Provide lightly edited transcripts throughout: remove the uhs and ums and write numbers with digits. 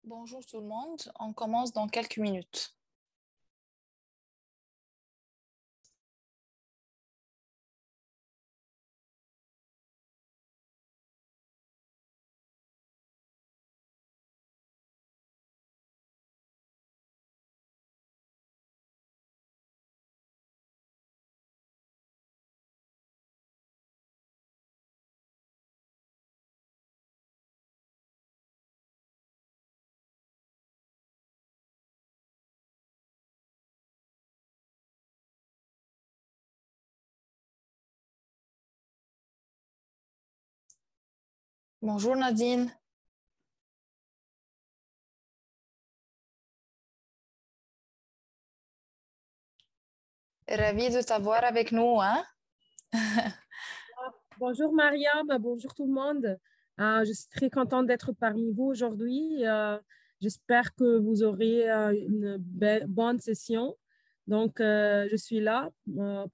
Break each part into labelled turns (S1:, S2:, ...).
S1: Bonjour tout le monde, on commence dans quelques minutes. Bonjour Nadine, ravie de t'avoir avec nous, hein?
S2: Bonjour Mariam, bonjour tout le monde. Je suis très contente d'être parmi vous aujourd'hui. J'espère que vous aurez une bonne session. Donc, je suis là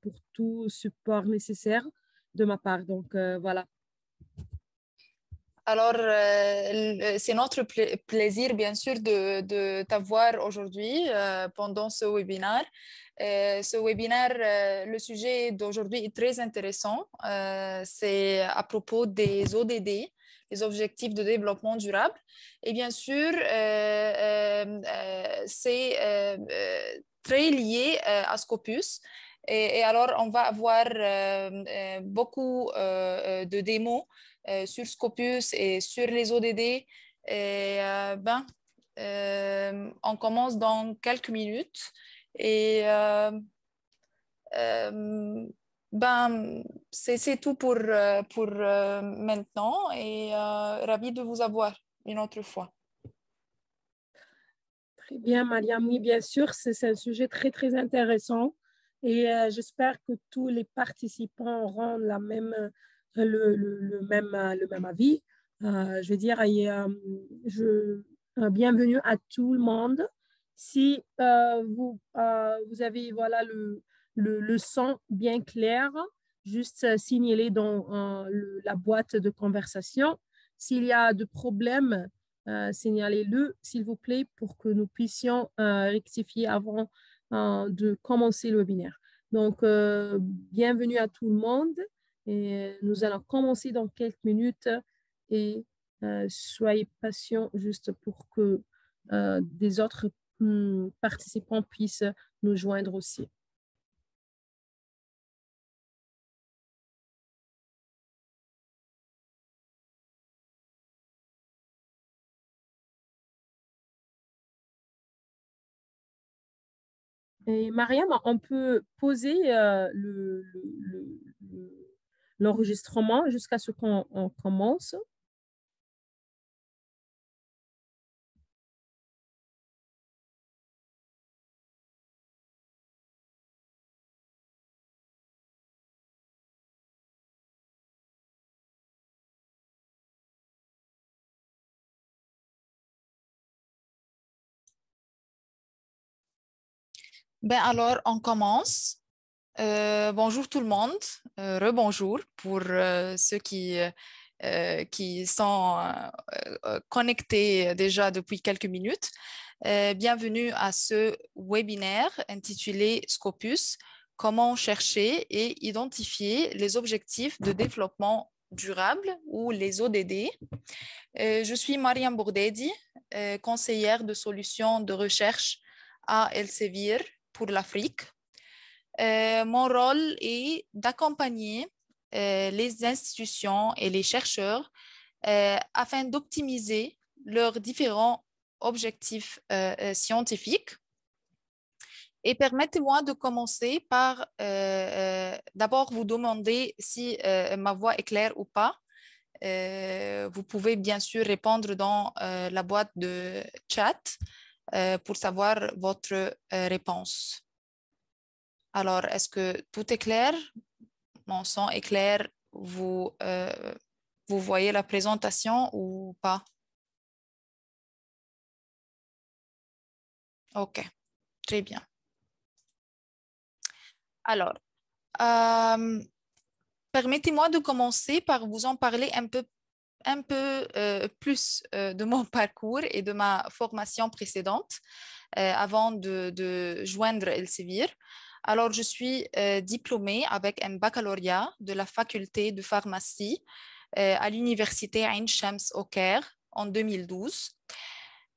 S2: pour tout support nécessaire de ma part. Donc, voilà.
S1: Alors, c'est notre plaisir, bien sûr, de t'avoir aujourd'hui pendant ce webinaire. Le sujet d'aujourd'hui est très intéressant. C'est à propos des ODD, les objectifs de développement durable. Et bien sûr, c'est très lié à Scopus. Et alors, on va avoir beaucoup de démos sur Scopus et sur les ODD. Et, on commence dans quelques minutes. Et euh, ben, c'est tout pour maintenant. Et ravi de vous avoir une autre fois.
S2: Très bien, Mariam. Oui, bien sûr, c'est un sujet très, très intéressant. Et j'espère que tous les participants auront le même avis. Je veux dire, bienvenue à tout le monde. Si vous avez voilà, le son bien clair, juste signaler dans la boîte de conversation. S'il y a de problèmes, signalez-le, s'il vous plaît, pour que nous puissions rectifier avant de commencer le webinaire. Donc, bienvenue à tout le monde et nous allons commencer dans quelques minutes et soyez patients juste pour que des autres participants puissent nous joindre aussi. Et Mariam, on peut poser l'enregistrement jusqu'à ce qu'on commence.
S1: Ben alors, on commence. Bonjour tout le monde, rebonjour pour ceux qui sont connectés déjà depuis quelques minutes. Bienvenue à ce webinaire intitulé Scopus, comment chercher et identifier les objectifs de développement durable ou les ODD. Je suis Mariam Bourdedi, conseillère de solutions de recherche à Elsevier pour l'Afrique. Mon rôle est d'accompagner les institutions et les chercheurs afin d'optimiser leurs différents objectifs scientifiques. Et permettez-moi de commencer par d'abord vous demander si ma voix est claire ou pas. Vous pouvez bien sûr répondre dans la boîte de chat pour savoir votre réponse. Alors, est-ce que tout est clair? Mon son est clair? Vous voyez la présentation ou pas? OK, très bien. Alors, euh, permettez-moi de commencer par vous en parler un peu un peu plus de mon parcours et de ma formation précédente avant de joindre Elsevier. Alors, je suis diplômée avec un baccalauréat de la faculté de pharmacie à l'université Ain Shams au Caire en 2012.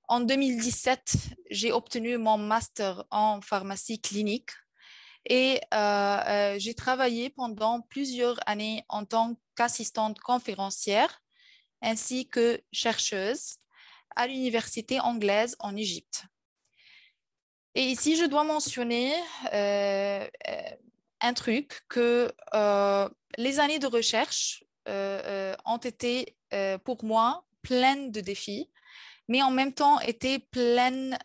S1: En 2017, j'ai obtenu mon master en pharmacie clinique et j'ai travaillé pendant plusieurs années en tant qu'assistante conférencière ainsi que chercheuse à l'université anglaise en Égypte. Et ici, je dois mentionner un truc que les années de recherche ont été pour moi pleines de défis, mais en même temps étaient pleines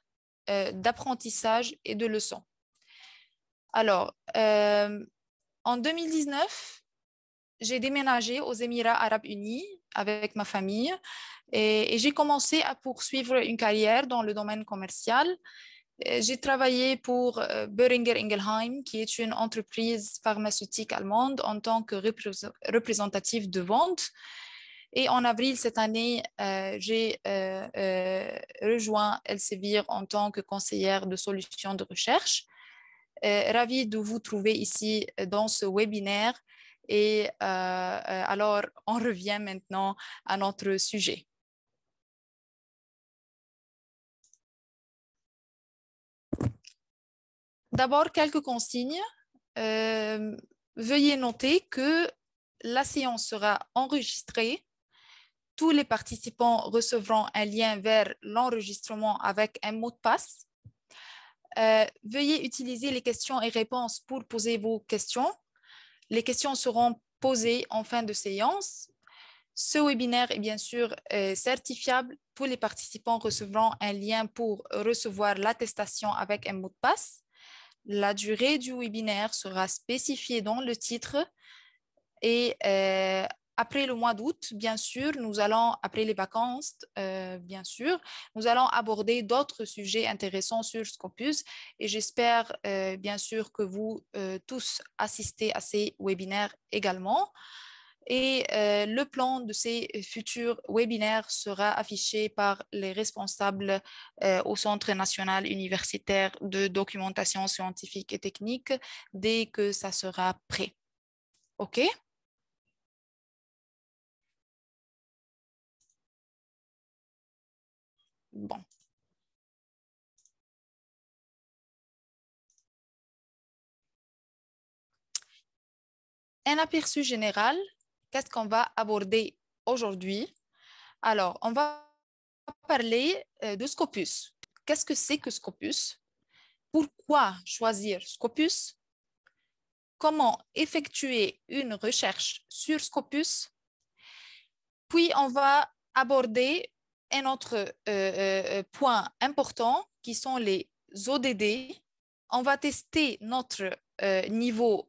S1: d'apprentissage et de leçons. Alors, en 2019, j'ai déménagé aux Émirats arabes unis avec ma famille et j'ai commencé à poursuivre une carrière dans le domaine commercial. J'ai travaillé pour Boehringer Ingelheim, qui est une entreprise pharmaceutique allemande, en tant que représentative de vente. Et en avril cette année, j'ai rejoint Elsevier en tant que conseillère de solutions de recherche. Ravie de vous trouver ici dans ce webinaire. Et alors, on revient maintenant à notre sujet. D'abord, quelques consignes. Veuillez noter que la séance sera enregistrée. Tous les participants recevront un lien vers l'enregistrement avec un mot de passe. Veuillez utiliser les questions et réponses pour poser vos questions. Les questions seront posées en fin de séance. Ce webinaire est bien sûr certifiable. Tous les participants recevront un lien pour recevoir l'attestation avec un mot de passe. La durée du webinaire sera spécifiée dans le titre et après le mois d'août, bien sûr, après les vacances, bien sûr, nous allons aborder d'autres sujets intéressants sur Scopus et j'espère bien sûr que vous tous assistez à ces webinaires également. Et le plan de ces futurs webinaires sera affiché par les responsables au Centre national universitaire de documentation scientifique et technique dès que ça sera prêt. OK? Bon. Un aperçu général, qu'est-ce qu'on va aborder aujourd'hui? Alors, on va parler de Scopus. Qu'est-ce que c'est que Scopus? Pourquoi choisir Scopus? Comment effectuer une recherche sur Scopus? Puis, on va aborder un autre point important qui sont les ODD. On va tester notre niveau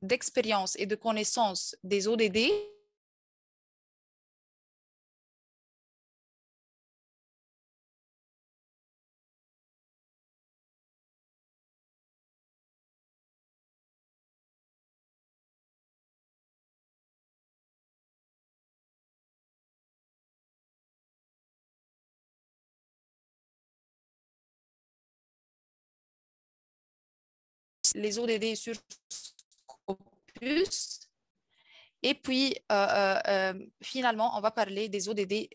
S1: d'expérience et de connaissance des ODD. Les ODD sur Scopus. Et puis, finalement, on va parler des ODD,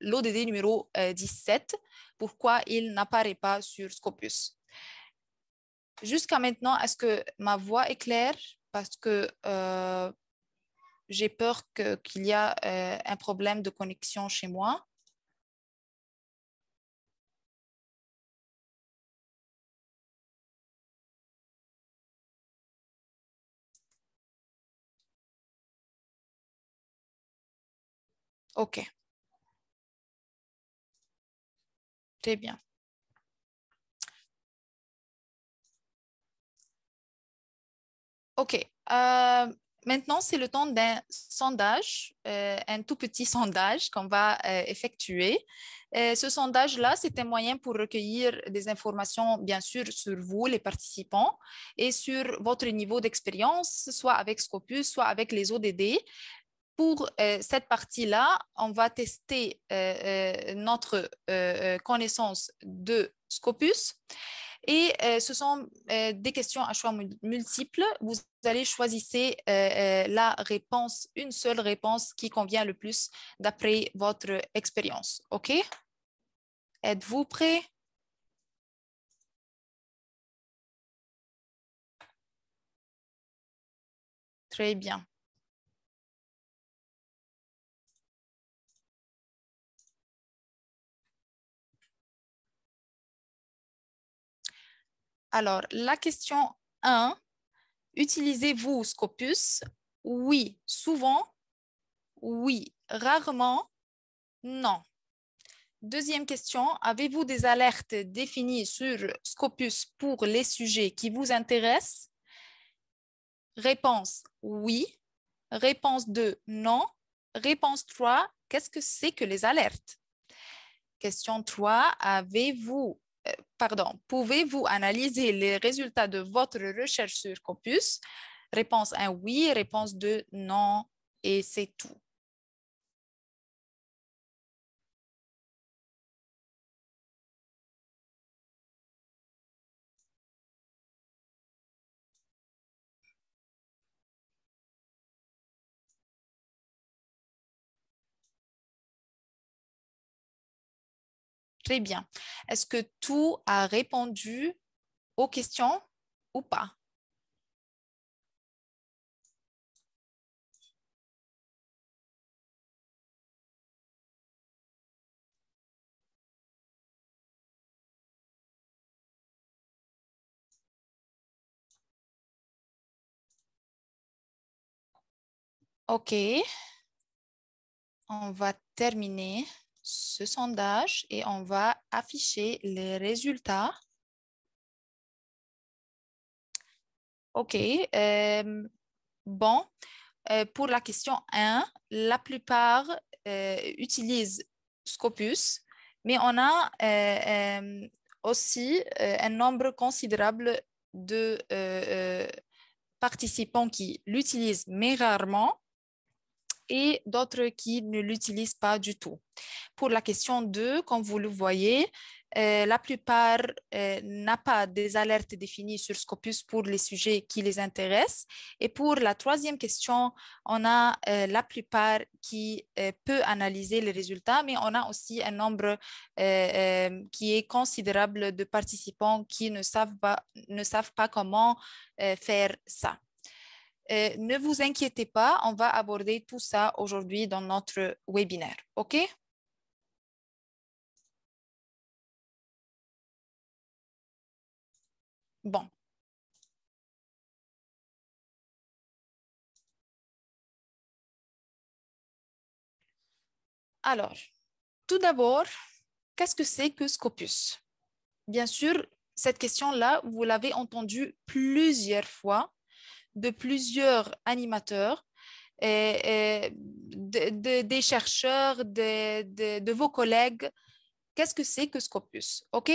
S1: l'ODD numéro 17, pourquoi il n'apparaît pas sur Scopus. Jusqu'à maintenant, est-ce que ma voix est claire? Parce que j'ai peur qu'il y a un problème de connexion chez moi. OK, très bien. OK. Maintenant, c'est le temps d'un sondage, un tout petit sondage qu'on va effectuer. Ce sondage-là, c'est un moyen pour recueillir des informations, bien sûr, sur vous, les participants, et sur votre niveau d'expérience, soit avec Scopus, soit avec les ODD. Pour cette partie-là, on va tester notre connaissance de Scopus. Et ce sont des questions à choix multiples. Vous allez choisir la réponse, une seule réponse qui convient le plus d'après votre expérience. OK? Êtes-vous prêts? Très bien. Alors, la question 1, utilisez-vous Scopus? Oui, souvent. Oui, rarement. Non. Deuxième question, avez-vous des alertes définies sur Scopus pour les sujets qui vous intéressent? Réponse oui. Réponse 2, non. Réponse 3, qu'est-ce que c'est que les alertes? Question 3, pouvez-vous analyser les résultats de votre recherche sur Scopus? Réponse 1, oui. Réponse 2, non. Et c'est tout. Très bien. Est-ce que tout a répondu aux questions ou pas? OK. On va terminer ce sondage et on va afficher les résultats. OK. Bon, pour la question 1, la plupart utilisent Scopus, mais on a aussi un nombre considérable de participants qui l'utilisent, mais rarement, et d'autres qui ne l'utilisent pas du tout. Pour la question 2, comme vous le voyez, la plupart n'a pas des alertes définies sur Scopus pour les sujets qui les intéressent. Et pour la troisième question, on a la plupart qui peut analyser les résultats, mais on a aussi un nombre qui est considérable de participants qui ne savent pas comment faire ça. Ne vous inquiétez pas, on va aborder tout ça aujourd'hui dans notre webinaire. OK? Bon. Alors, tout d'abord, qu'est-ce que c'est que Scopus? Bien sûr, cette question-là, vous l'avez entendue plusieurs fois de plusieurs animateurs, des chercheurs, de vos collègues. Qu'est-ce que c'est que Scopus? OK?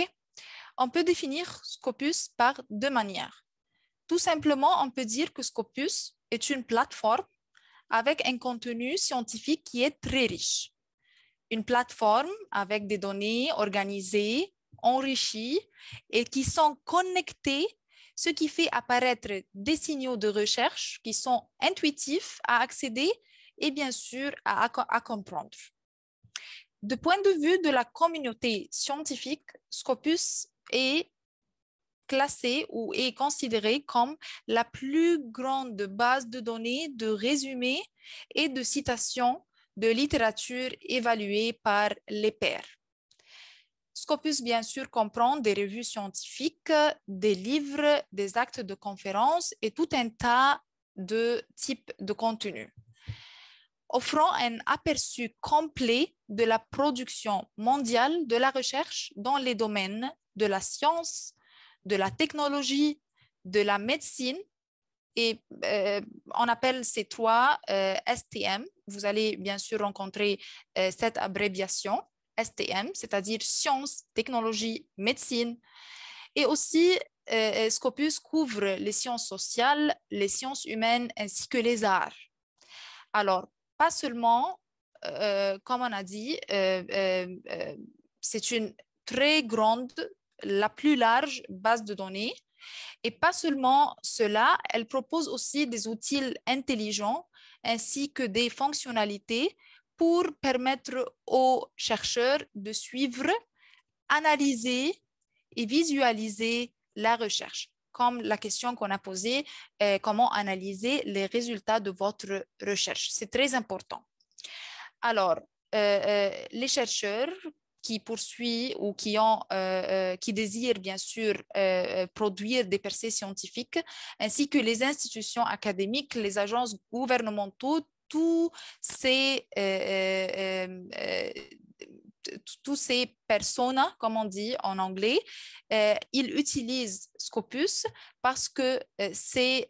S1: On peut définir Scopus par deux manières. Tout simplement, on peut dire que Scopus est une plateforme avec un contenu scientifique qui est très riche. Une plateforme avec des données organisées, enrichies et qui sont connectées, ce qui fait apparaître des signaux de recherche qui sont intuitifs à accéder et bien sûr à comprendre. De point de vue de la communauté scientifique, Scopus est classé ou est considéré comme la plus grande base de données de résumés et de citations de littérature évaluée par les pairs. Scopus, bien sûr, comprend des revues scientifiques, des livres, des actes de conférences et tout un tas de types de contenus, offrant un aperçu complet de la production mondiale de la recherche dans les domaines de la science, de la technologie, de la médecine, et on appelle ces trois STM. Vous allez bien sûr rencontrer cette abréviation STM, c'est-à-dire sciences, technologie, médecine. Et aussi, Scopus couvre les sciences sociales, les sciences humaines ainsi que les arts. Alors, pas seulement, comme on a dit, c'est une très grande, la plus large base de données. Et pas seulement cela, elle propose aussi des outils intelligents ainsi que des fonctionnalités pour permettre aux chercheurs de suivre, analyser et visualiser la recherche. Comme la question qu'on a posée, comment analyser les résultats de votre recherche. C'est très important. Alors, les chercheurs qui poursuivent ou qui désirent bien sûr produire des percées scientifiques, ainsi que les institutions académiques, les agences gouvernementaux, tous ces personas, comme on dit en anglais, ils utilisent Scopus parce que c'est,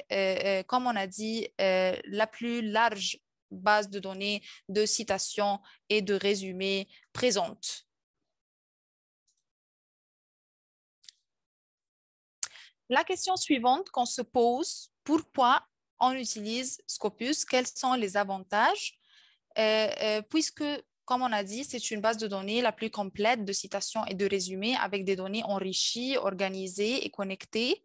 S1: comme on a dit, la plus large base de données de citations et de résumés présente. La question suivante qu'on se pose, pourquoi on utilise Scopus? Quels sont les avantages? Puisque, comme on a dit, c'est une base de données la plus complète de citations et de résumés avec des données enrichies, organisées et connectées.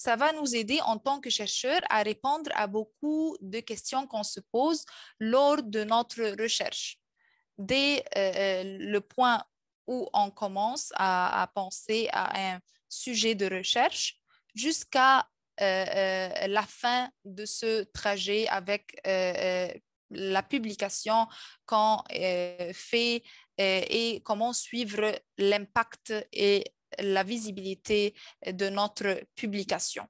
S1: Ça va nous aider en tant que chercheurs à répondre à beaucoup de questions qu'on se pose lors de notre recherche. Dès le point où on commence à penser à un sujet de recherche jusqu'à la fin de ce trajet avec la publication qu'on fait et comment suivre l'impact et la visibilité de notre publication.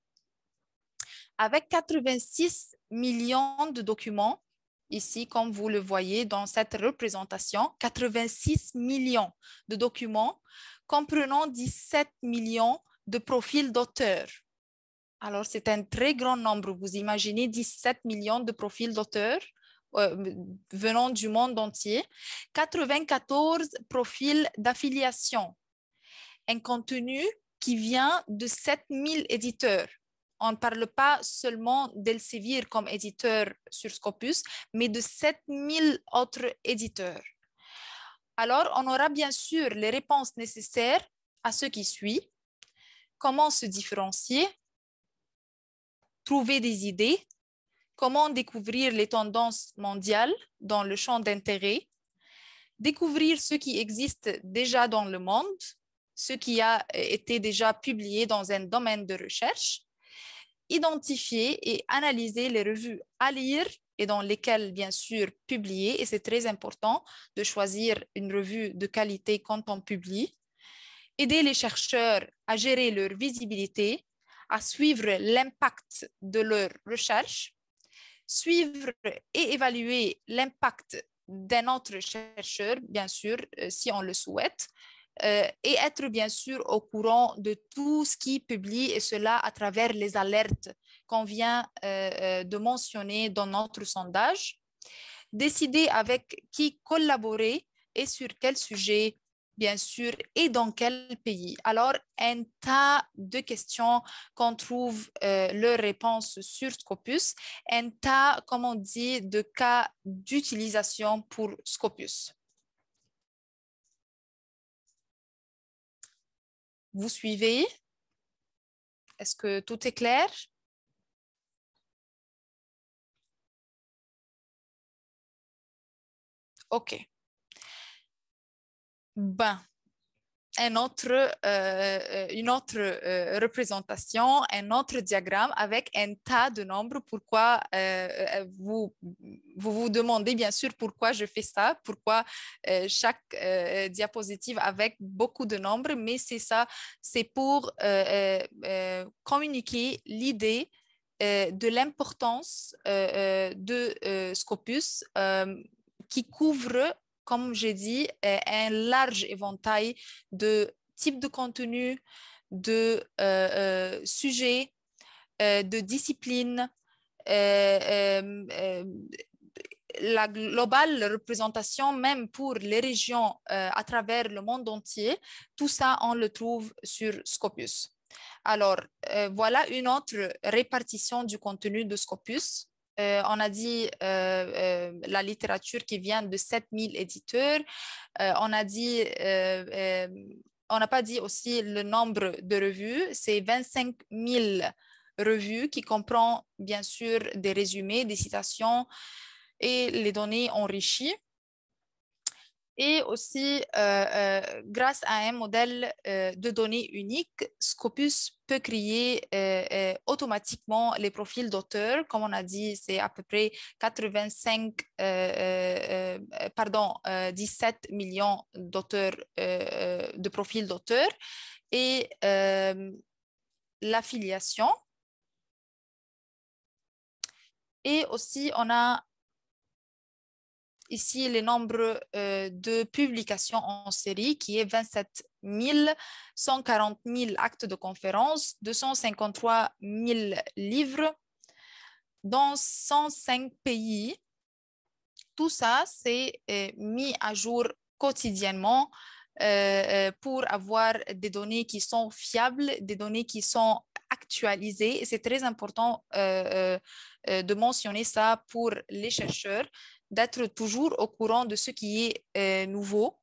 S1: Avec 86 millions de documents, ici, comme vous le voyez dans cette représentation, 86 millions de documents comprenant 17 millions de profils d'auteurs. Alors, c'est un très grand nombre. Vous imaginez 17 millions de profils d'auteurs venant du monde entier, 94 profils d'affiliation, un contenu qui vient de 7000 éditeurs. On ne parle pas seulement d'Elsevier comme éditeur sur Scopus, mais de 7000 autres éditeurs. Alors, on aura bien sûr les réponses nécessaires à ce qui suit. Comment se différencier? Trouver des idées? Comment découvrir les tendances mondiales dans le champ d'intérêt? Découvrir ce qui existe déjà dans le monde, ce qui a été déjà publié dans un domaine de recherche, identifier et analyser les revues à lire et dans lesquelles, bien sûr, publier, et c'est très important de choisir une revue de qualité quand on publie, aider les chercheurs à gérer leur visibilité, à suivre l'impact de leur recherche, suivre et évaluer l'impact d'un autre chercheur, bien sûr, si on le souhaite, et être bien sûr au courant de tout ce qui publie, et cela à travers les alertes qu'on vient de mentionner dans notre sondage. Décider avec qui collaborer et sur quel sujet, bien sûr, et dans quel pays. Alors, un tas de questions qu'on trouve leur réponse sur Scopus, un tas, comme on dit, de cas d'utilisation pour Scopus. Vous suivez? Est-ce que tout est clair? OK. Ben, une autre représentation, un autre diagramme avec un tas de nombres. Pourquoi vous demandez bien sûr pourquoi je fais ça, pourquoi chaque diapositive avec beaucoup de nombres, mais c'est ça, c'est pour communiquer l'idée de l'importance de Scopus qui couvre, comme j'ai dit, un large éventail de types de contenu, de sujets, de disciplines. La globale représentation, même pour les régions à travers le monde entier, tout ça, on le trouve sur Scopus. Alors, voilà une autre répartition du contenu de Scopus. on a dit la littérature qui vient de 7000 éditeurs. On a dit, on n'a pas dit aussi le nombre de revues, c'est 25 000 revues qui comprend bien sûr des résumés, des citations et les données enrichies. Et aussi, grâce à un modèle de données unique, Scopus peut créer automatiquement les profils d'auteurs. Comme on a dit, c'est à peu près 17 millions d'auteurs, de profils d'auteurs. Et l'affiliation. Et aussi, on a ici le nombre de publications en série qui est 27 000, 140 000 actes de conférence, 253 000 livres dans 105 pays. Tout ça, c'est mis à jour quotidiennement pour avoir des données qui sont fiables, des données qui sont actualisées. Et c'est très important de mentionner ça pour les chercheurs, d'être toujours au courant de ce qui est nouveau.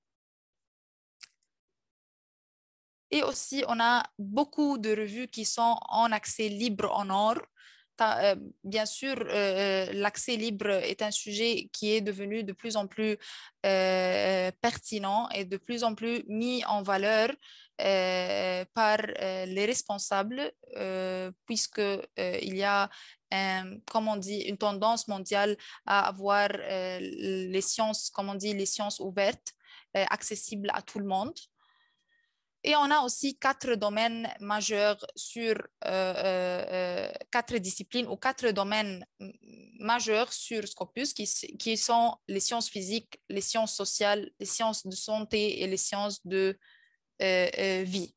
S1: Et aussi, on a beaucoup de revues qui sont en accès libre en or. Bien sûr, l'accès libre est un sujet qui est devenu de plus en plus pertinent et de plus en plus mis en valeur par les responsables, puisqu'il y a, comme on dit, une tendance mondiale à avoir les sciences, comme on dit, les sciences ouvertes, accessibles à tout le monde. Et on a aussi 4 domaines majeurs sur 4 disciplines ou 4 domaines majeurs sur Scopus qui sont les sciences physiques, les sciences sociales, les sciences de santé et les sciences de vie.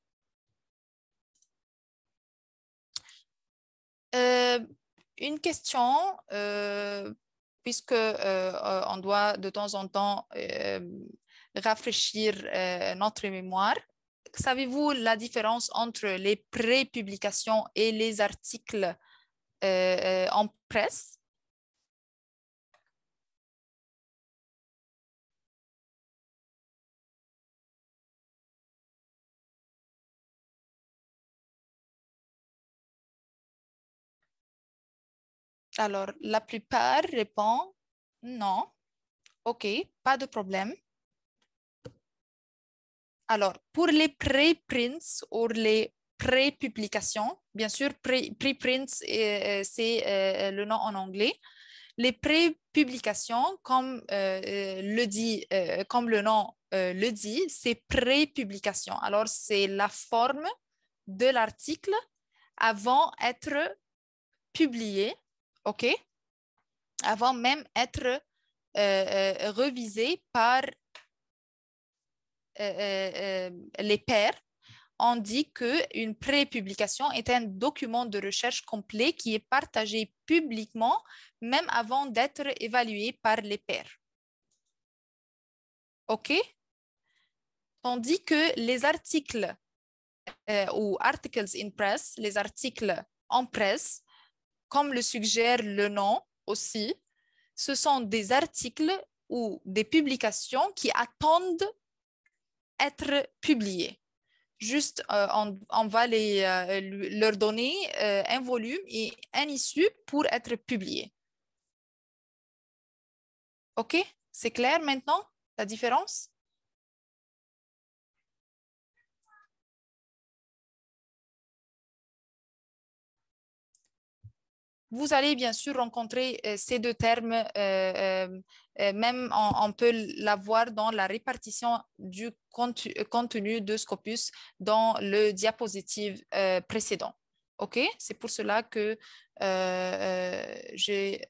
S1: Une question, puisque on doit de temps en temps rafraîchir notre mémoire. Savez-vous la différence entre les pré-publications et les articles en presse? Alors, la plupart répondent non. OK, pas de problème. Alors, pour les pré-prints ou les pré-publications, bien sûr, pré-prints, c'est le nom en anglais. Les pré-publications, comme, comme le nom le dit, c'est pré-publication. Alors, c'est la forme de l'article avant d'être publié, OK? Avant même d'être revisé par les pairs. On dit qu'une pré-publication est un document de recherche complet qui est partagé publiquement, même avant d'être évalué par les pairs. OK? Tandis que les articles ou articles in press, les articles en presse, comme le suggère le nom aussi, ce sont des articles ou des publications qui attendent être publiées. Juste, on va leur donner un volume et un issue pour être publié. OK? C'est clair maintenant, la différence? Vous allez bien sûr rencontrer ces deux termes, même on peut l'avoir dans la répartition du contenu de Scopus dans le diapositive précédent. OK? C'est pour cela que j'ai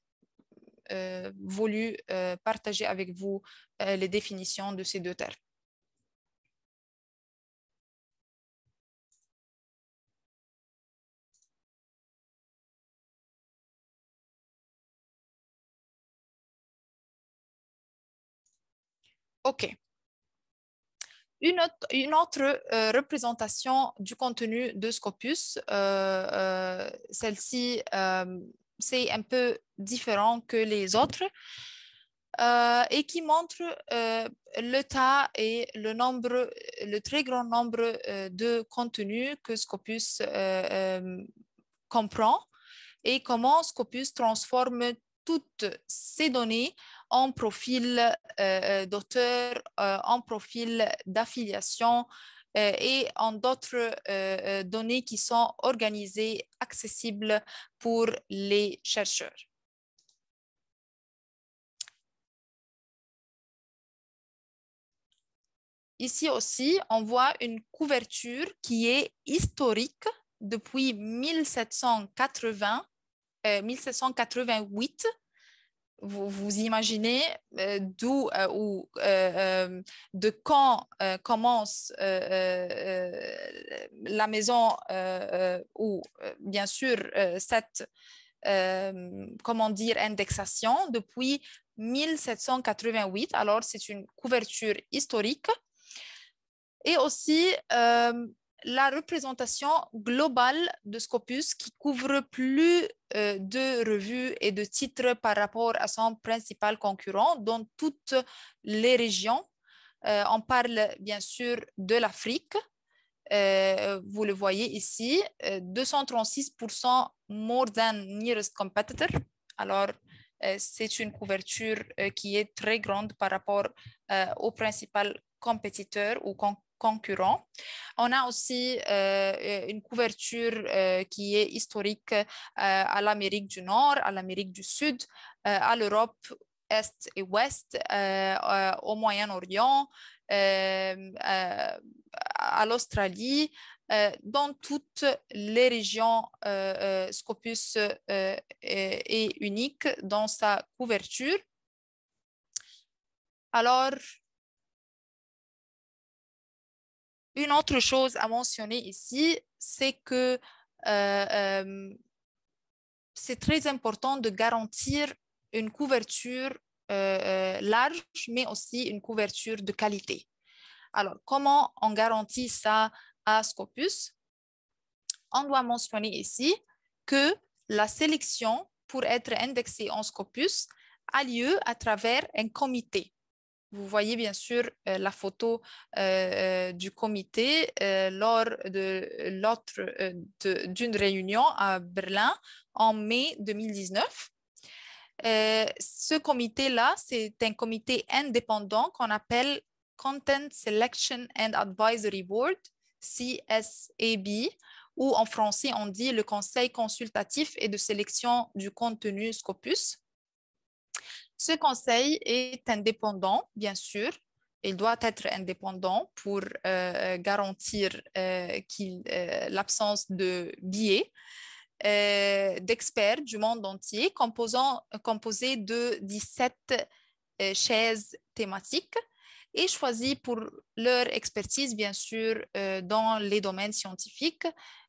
S1: voulu partager avec vous les définitions de ces deux termes. OK. Une autre représentation du contenu de Scopus, celle-ci c'est un peu différent que les autres et qui montre le tas et le très grand nombre de contenus que Scopus comprend et comment Scopus transforme toutes ces données en profil d'auteur, en profil d'affiliation et en d'autres données qui sont organisées, accessibles pour les chercheurs. Ici aussi, on voit une couverture qui est historique depuis 1788. Vous imaginez de quand commence la maison ou bien sûr cette comment dire indexation depuis 1788. Alors c'est une couverture historique et aussi la représentation globale de Scopus qui couvre plus de revues et de titres par rapport à son principal concurrent dans toutes les régions. On parle bien sûr de l'Afrique. Vous le voyez ici, 236% more than nearest competitor. Alors, c'est une couverture qui est très grande par rapport au principal compétiteur ou concurrent. On a aussi une couverture qui est historique à l'Amérique du Nord, à l'Amérique du Sud, à l'Europe Est et Ouest, au Moyen-Orient, à l'Australie, dans toutes les régions, Scopus est unique dans sa couverture. Alors, une autre chose à mentionner ici, c'est que c'est très important de garantir une couverture large, mais aussi une couverture de qualité. Alors, comment on garantit ça à Scopus? On doit mentionner ici que la sélection pour être indexée en Scopus a lieu à travers un comité. Vous voyez bien sûr la photo du comité lors d'une réunion à Berlin en mai 2019. Ce comité-là, c'est un comité indépendant qu'on appelle Content Selection and Advisory Board, CSAB, ou en français, on dit le Conseil consultatif et de sélection du contenu Scopus. Ce conseil est indépendant, bien sûr. Il doit être indépendant pour garantir l'absence de biais. D'experts du monde entier composés de 17 chaises thématiques et choisis pour leur expertise, bien sûr, dans les domaines scientifiques.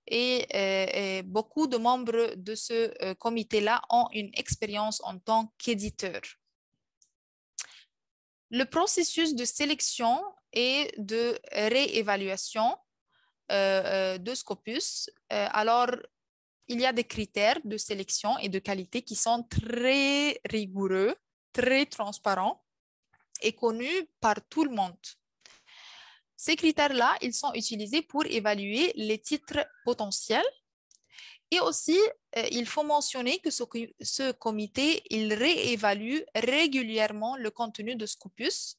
S1: Et beaucoup de membres de ce comité-là ont une expérience en tant qu'éditeurs. Le processus de sélection et de réévaluation de Scopus, alors, il y a des critères de sélection et de qualité qui sont très rigoureux, très transparents et connus par tout le monde. Ces critères-là, ils sont utilisés pour évaluer les titres potentiels. Et aussi, il faut mentionner que ce comité, il réévalue régulièrement le contenu de Scopus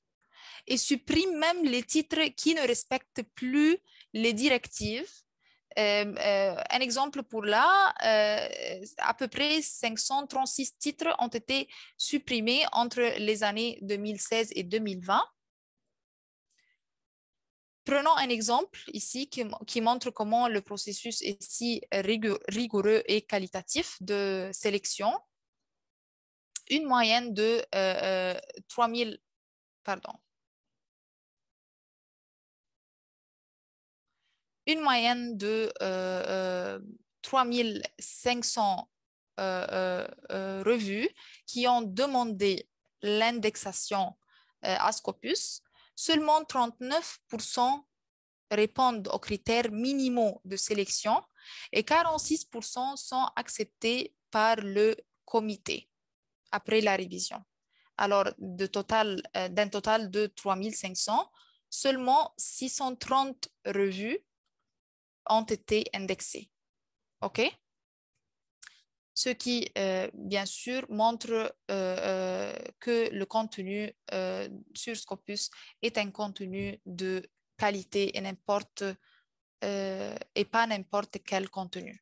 S1: et supprime même les titres qui ne respectent plus les directives. Un exemple pour là, à peu près 536 titres ont été supprimés entre les années 2016 et 2020. Prenons un exemple ici qui montre comment le processus est si rigoureux et qualitatif de sélection. Une moyenne de 3000, pardon. Une moyenne de 3500 revues qui ont demandé l'indexation à Scopus. Seulement 39% répondent aux critères minimaux de sélection et 46% sont acceptés par le comité après la révision. Alors, d'un total de 3500, seulement 630 revues ont été indexées. OK? Ce qui, bien sûr, montre que le contenu sur Scopus est un contenu de qualité et pas n'importe quel contenu.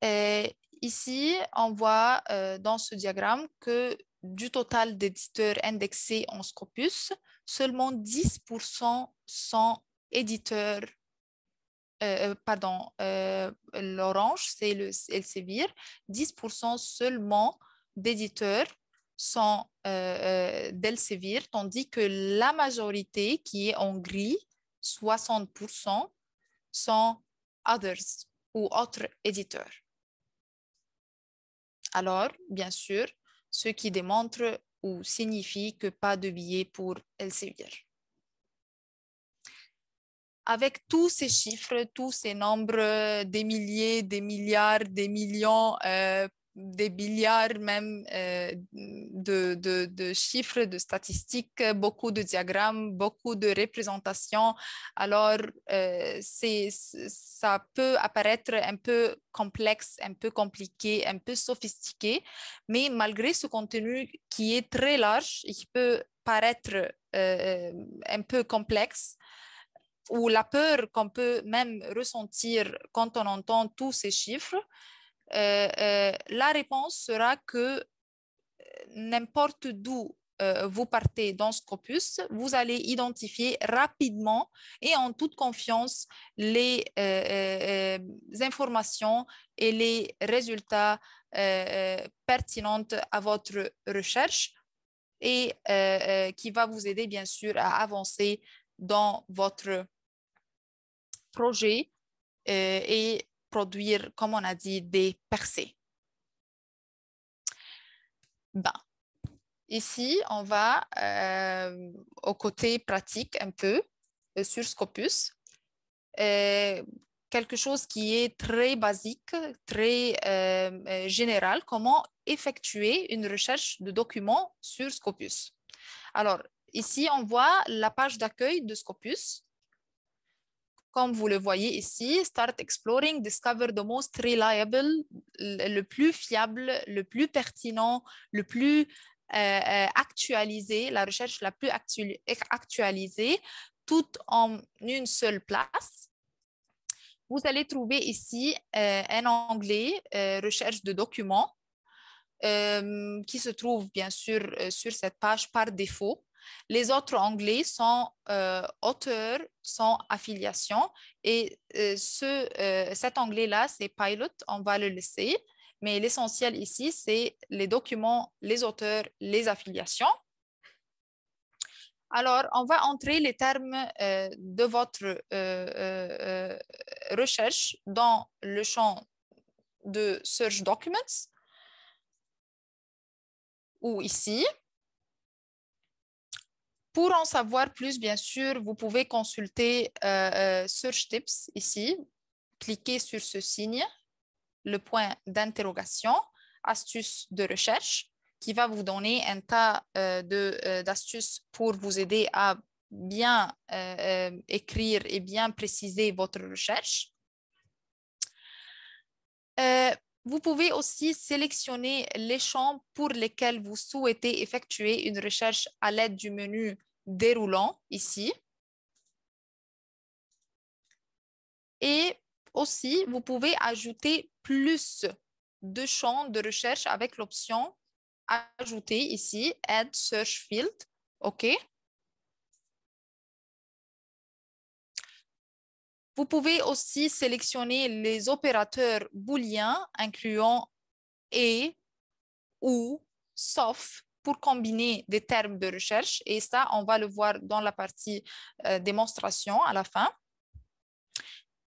S1: Et ici, on voit dans ce diagramme que du total d'éditeurs indexés en Scopus, seulement 10% sont éditeurs. L'orange, c'est le Elsevier. 10% seulement d'éditeurs sont d'Elsevier, tandis que la majorité, qui est en gris, 60%, sont others ou autres éditeurs. Alors, bien sûr, ce qui démontre ou signifie que pas de billet pour Elsevier. Avec tous ces chiffres, tous ces nombres, des milliers, des milliards, des millions, des milliards même de chiffres, de statistiques, beaucoup de diagrammes, beaucoup de représentations. Alors, ça peut apparaître un peu complexe, un peu compliqué, un peu sophistiqué, mais malgré ce contenu qui est très large et qui peut paraître un peu complexe, ou la peur qu'on peut même ressentir quand on entend tous ces chiffres, la réponse sera que n'importe d'où vous partez dans Scopus, vous allez identifier rapidement et en toute confiance les informations et les résultats pertinents à votre recherche et qui va vous aider bien sûr à avancer dans votre projet et produire, comme on a dit, des percées. Ben, ici, on va au côté pratique un peu sur Scopus. Quelque chose qui est très basique, très général, comment effectuer une recherche de documents sur Scopus. Alors, ici, on voit la page d'accueil de Scopus. Comme vous le voyez ici, Start Exploring, Discover the most reliable, le plus fiable, le plus pertinent, le plus actualisé, la recherche la plus actualisée, tout en une seule place. Vous allez trouver ici un onglet recherche de documents qui se trouve bien sûr sur cette page par défaut. Les autres onglets sont auteurs, sont affiliation et cet onglet-là, c'est Pilot, on va le laisser. Mais l'essentiel ici, c'est les documents, les auteurs, les affiliations. Alors, on va entrer les termes de votre recherche dans le champ de Search Documents ou ici. Pour en savoir plus, bien sûr, vous pouvez consulter Search Tips ici. Cliquez sur ce signe, le point d'interrogation, astuces de recherche, qui va vous donner un tas d'astuces pour vous aider à bien écrire et bien préciser votre recherche. Vous pouvez aussi sélectionner les champs pour lesquels vous souhaitez effectuer une recherche à l'aide du menu déroulant ici. Et aussi, vous pouvez ajouter plus de champs de recherche avec l'option Ajouter ici, Add Search Field. OK. Vous pouvez aussi sélectionner les opérateurs booléens incluant et, ou, sauf pour combiner des termes de recherche. Et ça, on va le voir dans la partie démonstration à la fin.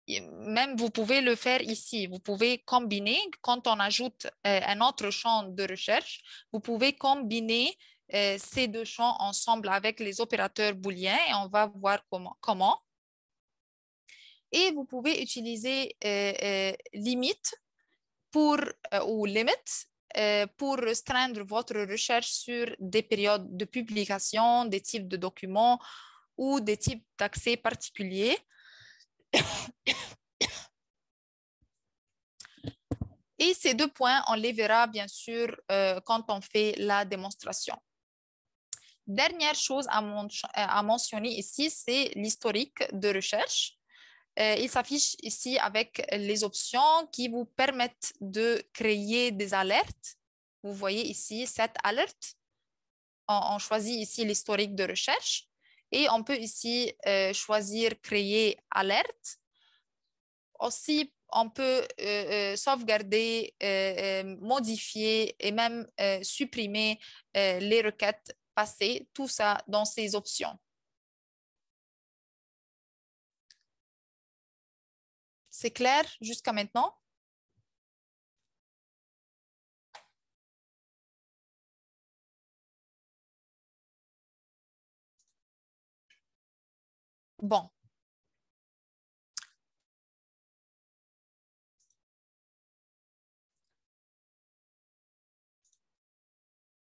S1: Même vous pouvez le faire ici. Vous pouvez combiner, quand on ajoute un autre champ de recherche, vous pouvez combiner ces deux champs ensemble avec les opérateurs booléens et on va voir comment. Et vous pouvez utiliser limite ou limit pour restreindre votre recherche sur des périodes de publication, des types de documents ou des types d'accès particuliers. Et ces deux points, on les verra bien sûr quand on fait la démonstration. Dernière chose à mentionner ici, c'est l'historique de recherche. Il s'affiche ici avec les options qui vous permettent de créer des alertes. Vous voyez ici cette alerte. On choisit ici l'historique de recherche et on peut ici choisir créer alerte. Aussi, on peut sauvegarder, modifier et même supprimer les requêtes passées, tout ça dans ces options. C'est clair jusqu'à maintenant? Bon.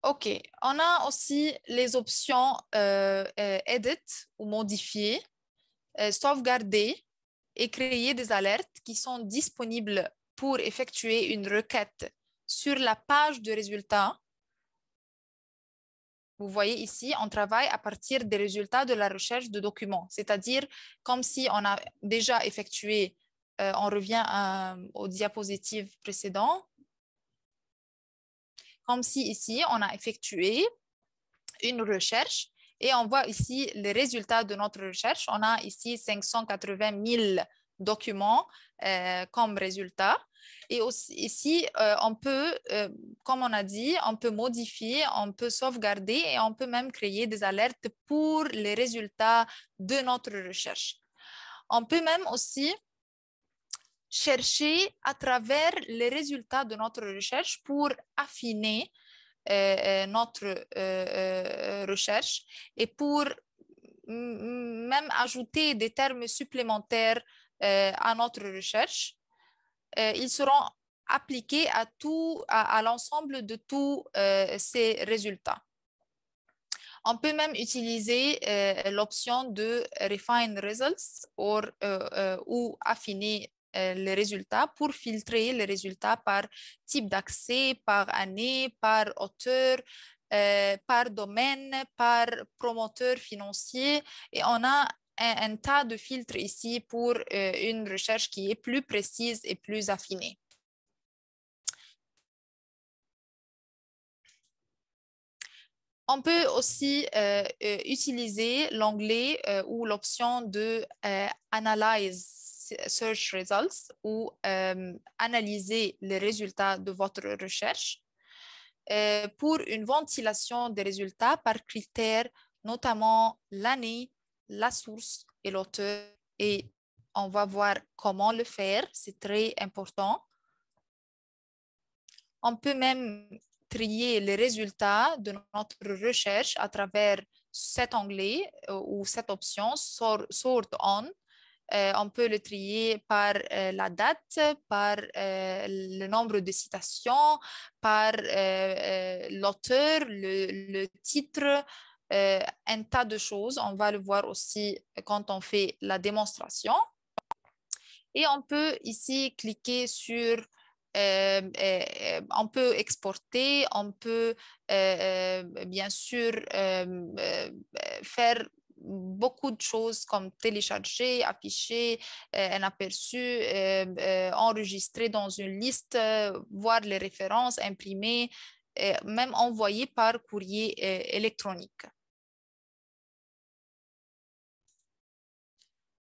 S1: OK. On a aussi les options Edit ou modifier, sauvegarder et créer des alertes qui sont disponibles pour effectuer une requête sur la page de résultats. Vous voyez ici, on travaille à partir des résultats de la recherche de documents, c'est-à-dire comme si on a déjà effectué, on revient aux diapositives précédentes, comme si ici, on a effectué une recherche et on voit ici les résultats de notre recherche. On a ici 580 000 documents comme résultat. Et aussi, ici, on peut, comme on a dit, on peut modifier, on peut sauvegarder et on peut même créer des alertes pour les résultats de notre recherche. On peut même aussi chercher à travers les résultats de notre recherche pour affiner notre recherche et pour même ajouter des termes supplémentaires à notre recherche. Ils seront appliqués à l'ensemble de tous ces résultats. On peut même utiliser l'option de Refine Results ou affiner les résultats pour filtrer les résultats par type d'accès, par année, par auteur, par domaine, par promoteur financier. Et on a un tas de filtres ici pour une recherche qui est plus précise et plus affinée. On peut aussi utiliser l'onglet ou l'option de Analyze Search Results ou analyser les résultats de votre recherche pour une ventilation des résultats par critères, notamment l'année, la source et l'auteur. Et on va voir comment le faire, c'est très important. On peut même trier les résultats de notre recherche à travers cet onglet ou cette option Sort On. On peut le trier par la date, par le nombre de citations, par l'auteur, le titre, un tas de choses. On va le voir aussi quand on fait la démonstration. Et on peut ici cliquer sur on peut exporter, on peut bien sûr faire beaucoup de choses comme télécharger, afficher un aperçu, enregistrer dans une liste, voir les références, imprimer, même envoyer par courrier électronique.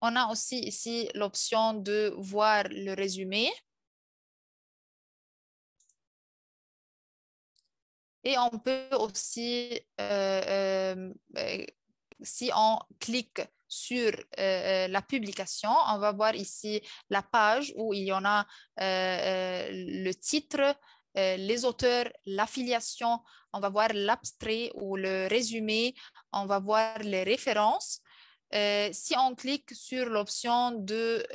S1: On a aussi ici l'option de voir le résumé. Et on peut aussi, si on clique sur la publication, on va voir ici la page où il y en a le titre, les auteurs, l'affiliation, on va voir l'abstrait ou le résumé, on va voir les références. Si on clique sur l'option de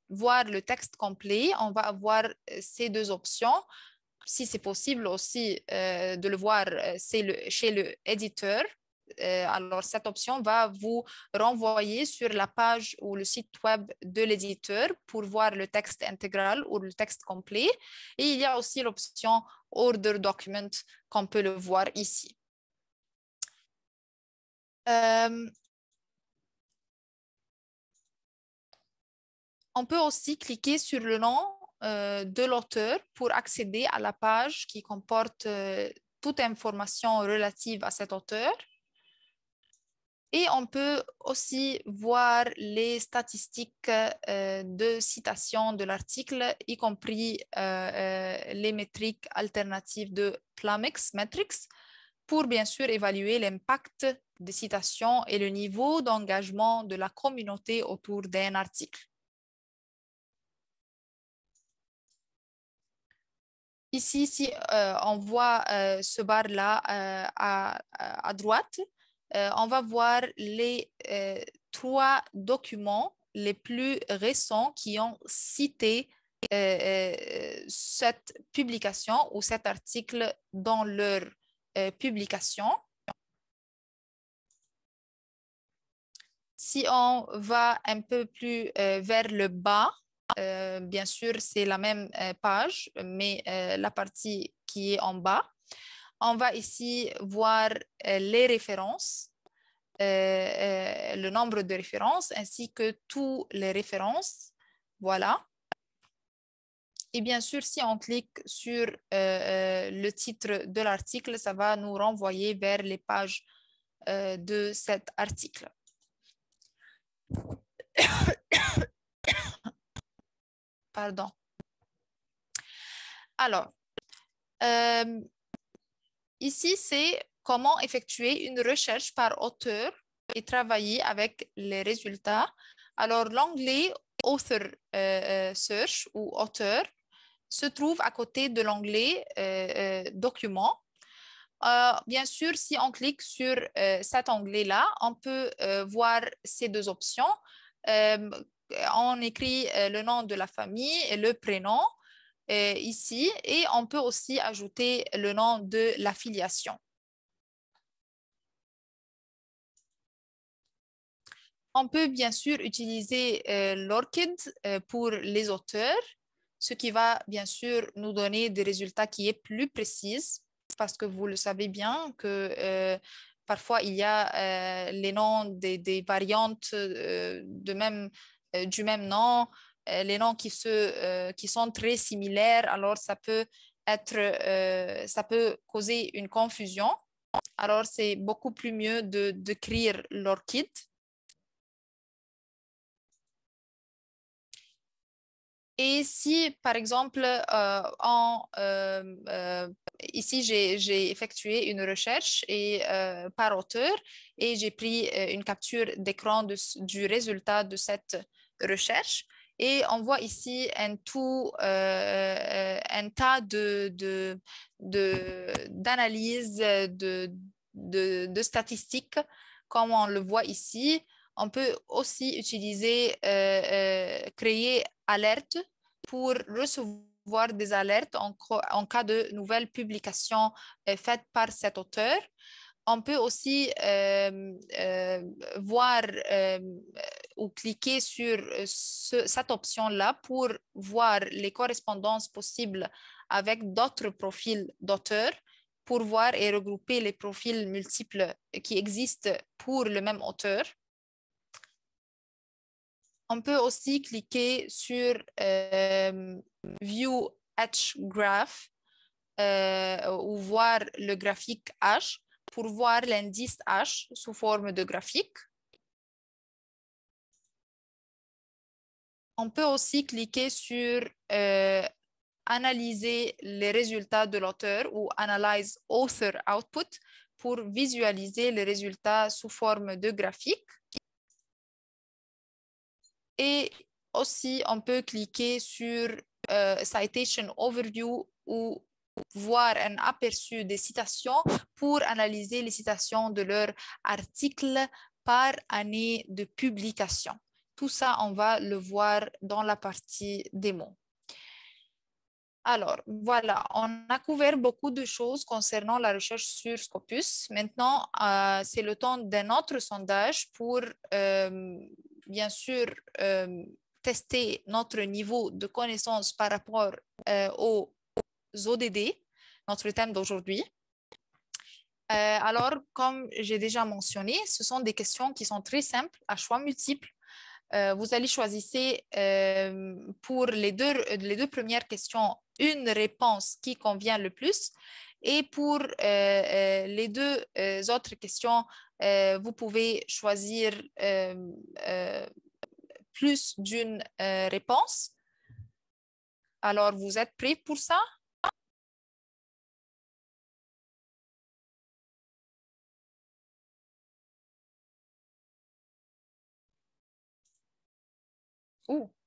S1: voir le texte complet, on va avoir ces deux options. Si c'est possible aussi de le voir chez le éditeur. Alors, cette option va vous renvoyer sur la page ou le site web de l'éditeur pour voir le texte intégral ou le texte complet. Et il y a aussi l'option Order Document qu'on peut le voir ici. On peut aussi cliquer sur le nom de l'auteur pour accéder à la page qui comporte toute information relative à cet auteur. Et on peut aussi voir les statistiques de citation de l'article, y compris les métriques alternatives de Plumix Metrics, pour bien sûr évaluer l'impact des citations et le niveau d'engagement de la communauté autour d'un article. Ici, si on voit ce bar-là à droite, on va voir les 3 documents les plus récents qui ont cité cette publication ou cet article dans leur publication. Si on va un peu plus vers le bas, bien sûr, c'est la même page, mais la partie qui est en bas, on va ici voir les références, le nombre de références, ainsi que toutes les références. Voilà. Et bien sûr, si on clique sur le titre de l'article, ça va nous renvoyer vers les pages de cet article. Pardon. Alors, ici, c'est comment effectuer une recherche par auteur et travailler avec les résultats. Alors, l'onglet Author Search ou auteur se trouve à côté de l'onglet Document. Bien sûr, si on clique sur cet onglet-là, on peut voir ces deux options. On écrit le nom de la famille et le prénom ici, et on peut aussi ajouter le nom de l'affiliation. On peut bien sûr utiliser l'ORCID pour les auteurs, ce qui va bien sûr nous donner des résultats qui est plus précis, parce que vous le savez bien que parfois il y a les noms des variantes du même nom, les noms qui sont très similaires, alors ça peut causer une confusion. Alors c'est beaucoup plus mieux d'écrire l'ORCID. Et si, par exemple, ici, j'ai effectué une recherche par auteur et j'ai pris une capture d'écran du résultat de cette recherche. Et on voit ici un tas d'analyses, de statistiques, comme on le voit ici. On peut aussi utiliser, créer alerte pour recevoir des alertes en cas de nouvelles publications faites par cet auteur. On peut aussi voir ou cliquer sur cette option-là pour voir les correspondances possibles avec d'autres profils d'auteurs, pour voir et regrouper les profils multiples qui existent pour le même auteur. On peut aussi cliquer sur View H Graph ou voir le graphique H pour voir l'indice H sous forme de graphique. On peut aussi cliquer sur Analyser les résultats de l'auteur ou Analyze Author Output pour visualiser les résultats sous forme de graphique. Et aussi, on peut cliquer sur Citation Overview ou voir un aperçu des citations pour analyser les citations de leur article par année de publication. Tout ça, on va le voir dans la partie démo. Alors, voilà, on a couvert beaucoup de choses concernant la recherche sur Scopus. Maintenant, c'est le temps d'un autre sondage pour, bien sûr, tester notre niveau de connaissance par rapport aux ODD, notre thème d'aujourd'hui. Alors, comme j'ai déjà mentionné, ce sont des questions qui sont très simples, à choix multiples. Vous allez choisir pour les deux premières questions une réponse qui convient le plus. Et pour les deux autres questions, vous pouvez choisir plus d'une réponse. Alors, vous êtes prêts pour ça?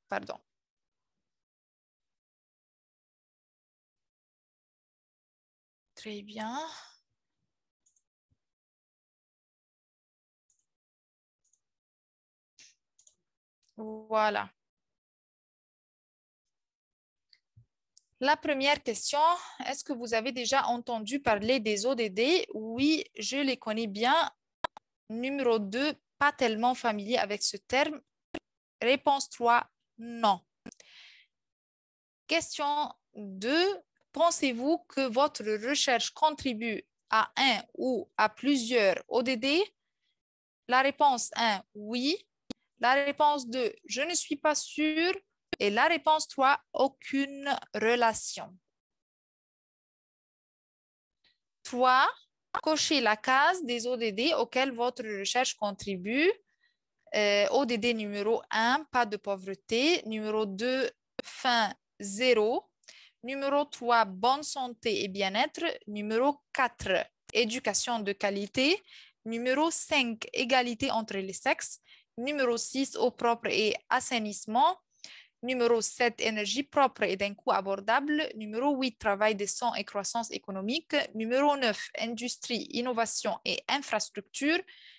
S1: Pardon. Très bien. Voilà. La première question, est-ce que vous avez déjà entendu parler des ODD? Oui, je les connais bien. Numéro 2, pas tellement familier avec ce terme. Réponse 3, non. Question 2, pensez-vous que votre recherche contribue à un ou à plusieurs ODD? La réponse 1, oui. La réponse 2, je ne suis pas sûre. Et la réponse 3, aucune relation. 3, cochez la case des ODD auxquels votre recherche contribue. ODD numéro 1, pas de pauvreté. Numéro 2, faim zéro. Numéro 3, bonne santé et bien-être. Numéro 4, éducation de qualité. Numéro 5, égalité entre les sexes. Numéro 6, eau propre et assainissement. Numéro 7, énergie propre et d'un coût abordable. Numéro 8, travail décent et croissance économique. Numéro 9, industrie, innovation et infrastructure.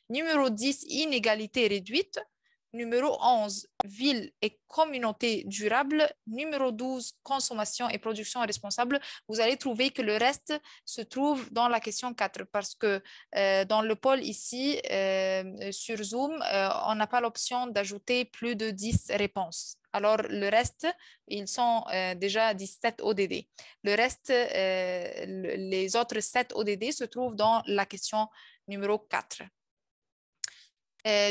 S1: Numéro 10, inégalité réduite. Numéro 11, ville et communauté durable. Numéro 12, consommation et production responsable. Vous allez trouver que le reste se trouve dans la question 4 parce que dans le pôle ici, sur Zoom, on n'a pas l'option d'ajouter plus de 10 réponses. Alors, le reste, ils sont déjà 17 ODD. Le reste, les autres 7 ODD se trouvent dans la question numéro 4.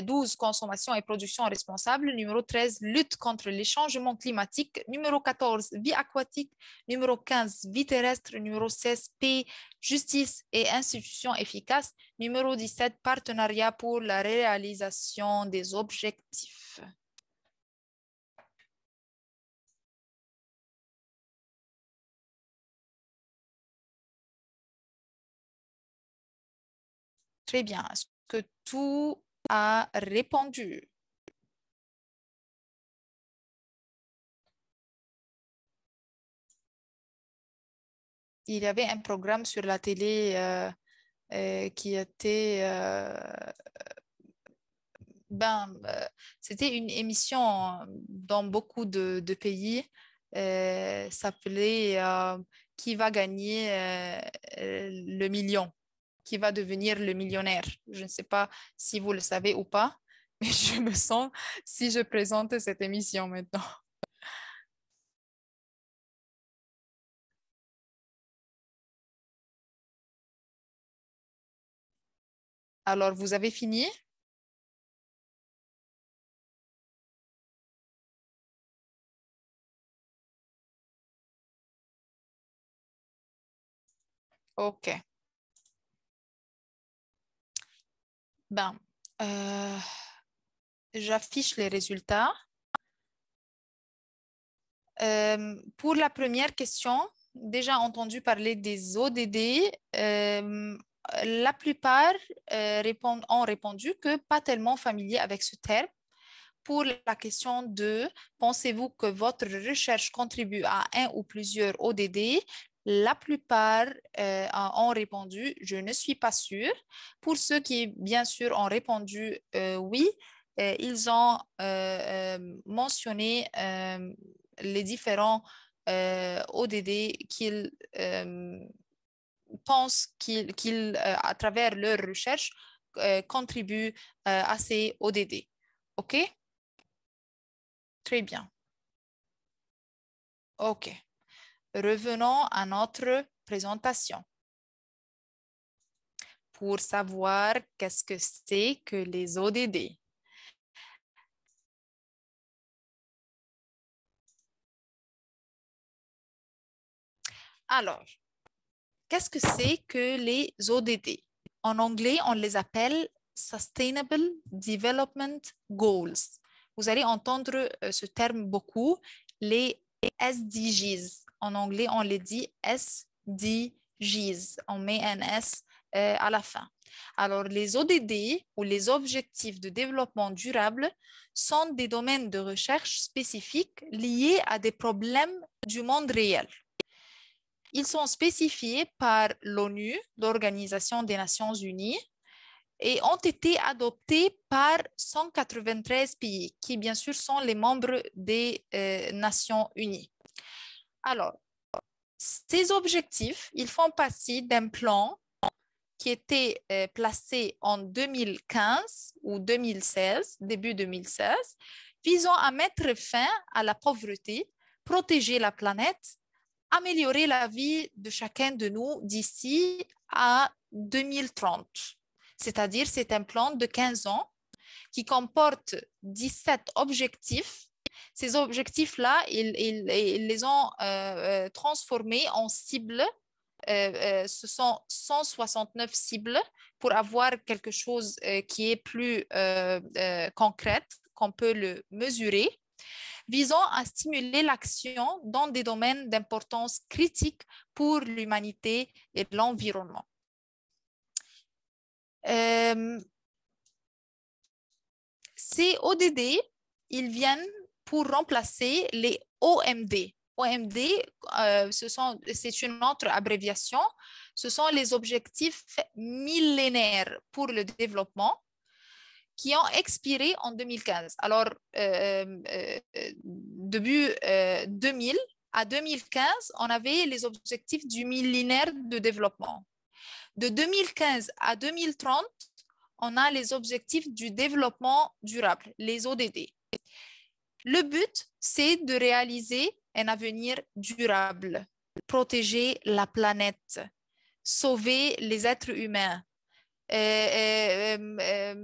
S1: 12, consommation et production responsable. Numéro 13, lutte contre les changements climatiques. Numéro 14, vie aquatique. Numéro 15, vie terrestre. Numéro 16, paix, justice et institutions efficaces. Numéro 17, partenariat pour la réalisation des objectifs. Très bien. Est-ce que tout a répondu? Il y avait un programme sur la télé qui était... c'était une émission dans beaucoup de pays. S'appelait Qui va gagner le million? Qui va devenir le millionnaire? Je ne sais pas si vous le savez ou pas, mais je me sens si je présente cette émission maintenant. Alors, vous avez fini? OK. Ben, euh, j'affiche les résultats. Pour la première question, déjà entendu parler des ODD, la plupart ont répondu que pas tellement familier avec ce terme. Pour la question 2, pensez-vous que votre recherche contribue à un ou plusieurs ODD? La plupart ont répondu, je ne suis pas sûre. Pour ceux qui, bien sûr, ont répondu oui, ils ont mentionné les différents ODD qu'ils pensent à travers leurs recherches, contribuent à ces ODD. OK? Très bien. OK. Revenons à notre présentation pour savoir qu'est-ce que c'est que les ODD. Alors, qu'est-ce que c'est que les ODD? En anglais, on les appelle Sustainable Development Goals. Vous allez entendre ce terme beaucoup, les SDGs. En anglais, on les dit SDGs. On met un S à la fin. Alors, les ODD ou les objectifs de développement durable sont des domaines de recherche spécifiques liés à des problèmes du monde réel. Ils sont spécifiés par l'ONU, l'Organisation des Nations Unies, et ont été adoptés par 193 pays, qui bien sûr sont les membres des Nations Unies. Alors, ces objectifs, ils font partie d'un plan qui était placé en 2015 ou 2016, début 2016, visant à mettre fin à la pauvreté, protéger la planète, améliorer la vie de chacun de nous d'ici à 2030. C'est-à-dire, c'est un plan de 15 ans qui comporte 17 objectifs. Ces objectifs-là, ils les ont transformés en cibles. Ce sont 169 cibles pour avoir quelque chose qui est plus concrète, qu'on peut le mesurer, visant à stimuler l'action dans des domaines d'importance critique pour l'humanité et l'environnement. Ces ODD, ils viennent pour remplacer les OMD. OMD, c'est une autre abréviation. Ce sont les objectifs millénaires pour le développement qui ont expiré en 2015. Alors, début 2000 à 2015, on avait les objectifs du millénaire de développement. De 2015 à 2030, on a les objectifs du développement durable, les ODD. Le but, c'est de réaliser un avenir durable, protéger la planète, sauver les êtres humains,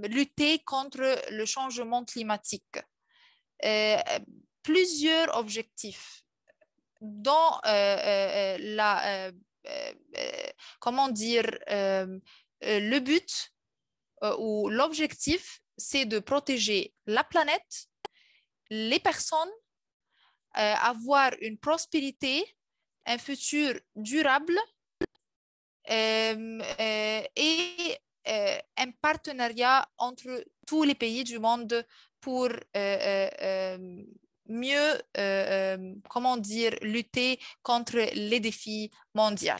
S1: lutter contre le changement climatique. Plusieurs objectifs dont comment dire, le but ou l'objectif, c'est de protéger la planète, les personnes, avoir une prospérité, un futur durable et un partenariat entre tous les pays du monde pour mieux, comment dire, lutter contre les défis mondiaux.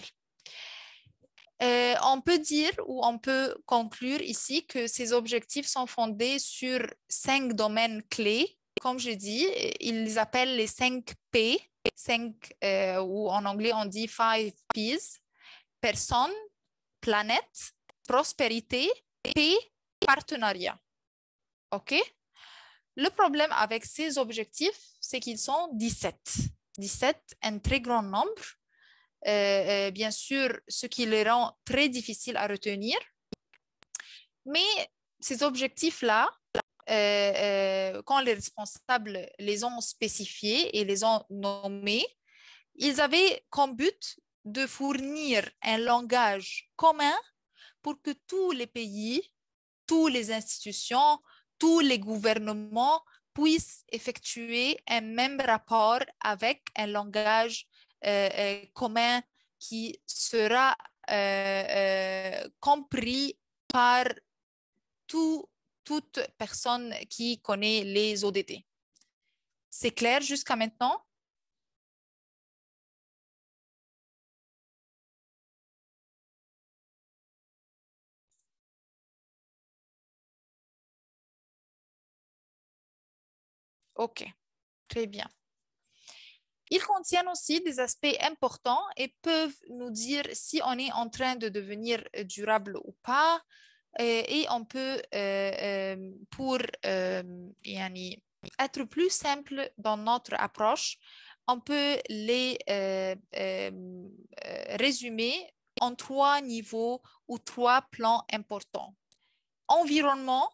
S1: On peut dire ou on peut conclure ici que ces objectifs sont fondés sur 5 domaines clés. Comme je dis, ils les appellent les 5 P, 5, ou en anglais on dit 5 Ps, personne, planète, prospérité, paix, partenariat. OK? Le problème avec ces objectifs, c'est qu'ils sont 17. 17, un très grand nombre. Bien sûr, ce qui les rend très difficiles à retenir. Mais ces objectifs-là, quand les responsables les ont spécifiés et les ont nommés, ils avaient comme but de fournir un langage commun pour que tous les pays, toutes les institutions, tous les gouvernements puissent effectuer un même rapport avec un langage commun qui sera compris par toute personne qui connaît les ODD. C'est clair jusqu'à maintenant? OK, très bien. Ils contiennent aussi des aspects importants et peuvent nous dire si on est en train de devenir durable ou pas. Et on peut, pour يعني, être plus simple dans notre approche, on peut les résumer en trois niveaux ou trois plans importants. Environnement,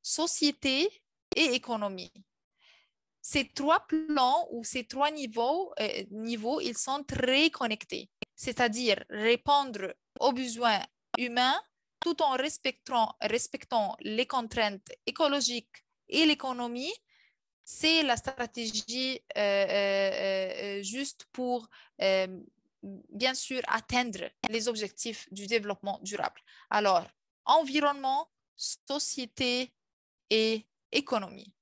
S1: société et économie. Ces trois plans ou ces trois niveaux, ils sont très connectés, c'est-à-dire répondre aux besoins humains tout en respectant les contraintes écologiques et l'économie. C'est la stratégie juste pour, bien sûr, atteindre les objectifs du développement durable. Alors, environnement, société et économie.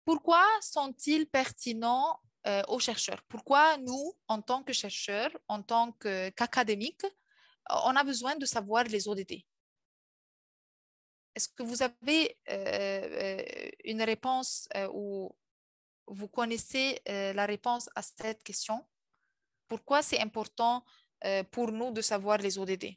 S1: Pourquoi sont-ils pertinents aux chercheurs? Pourquoi nous, en tant que chercheurs, en tant qu'académiques, on a besoin de savoir les ODD? Est-ce que vous avez une réponse ou vous connaissez la réponse à cette question? Pourquoi c'est important pour nous de savoir les ODD?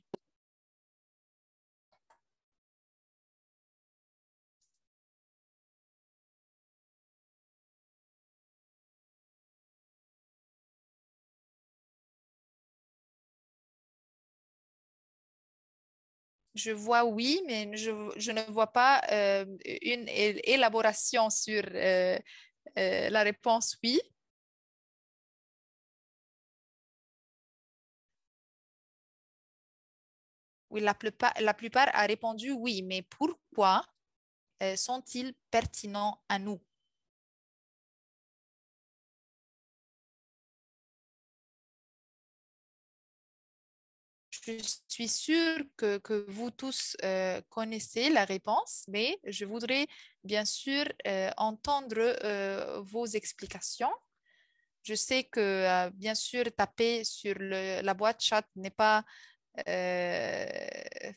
S1: Je vois oui, mais je ne vois pas une élaboration sur la réponse oui. Oui, la plupart a répondu oui, mais pourquoi sont-ils pertinents à nous? Je suis sûre que vous tous connaissez la réponse, mais je voudrais bien sûr entendre vos explications. Je sais que bien sûr, taper sur la boîte chat n'est pas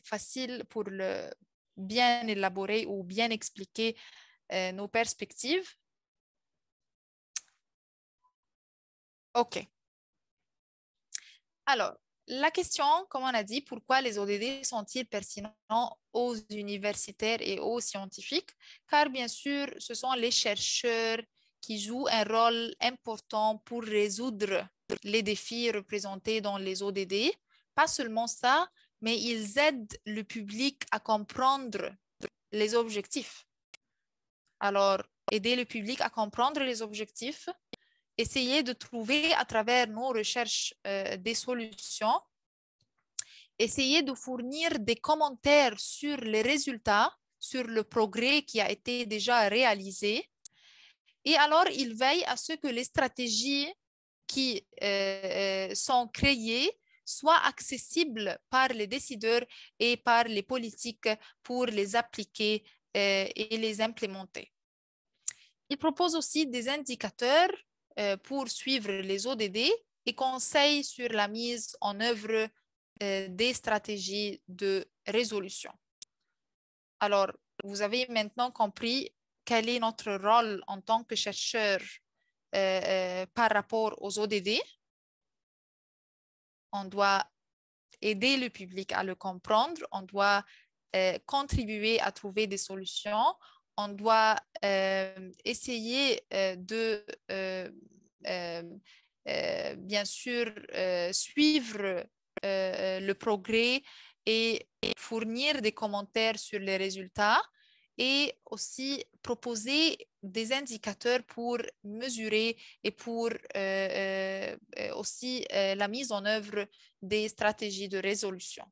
S1: facile pour le bien élaborer ou bien expliquer nos perspectives. OK. Alors, la question, comme on a dit, pourquoi les ODD sont-ils pertinents aux universitaires et aux scientifiques? Car bien sûr, ce sont les chercheurs qui jouent un rôle important pour résoudre les défis représentés dans les ODD. Pas seulement ça, mais ils aident le public à comprendre les objectifs. Alors, aider le public à comprendre les objectifs, essayer de trouver à travers nos recherches des solutions, essayer de fournir des commentaires sur les résultats, sur le progrès qui a été déjà réalisé. Et alors, il veille à ce que les stratégies qui sont créées soient accessibles par les décideurs et par les politiques pour les appliquer et les implémenter. Il propose aussi des indicateurs pour suivre les ODD et conseille sur la mise en œuvre des stratégies de résolution. Alors, vous avez maintenant compris quel est notre rôle en tant que chercheur par rapport aux ODD. On doit aider le public à le comprendre, on doit contribuer à trouver des solutions, on doit essayer de bien sûr suivre le progrès et fournir des commentaires sur les résultats et aussi proposer des indicateurs pour mesurer et pour aussi la mise en œuvre des stratégies de résolution.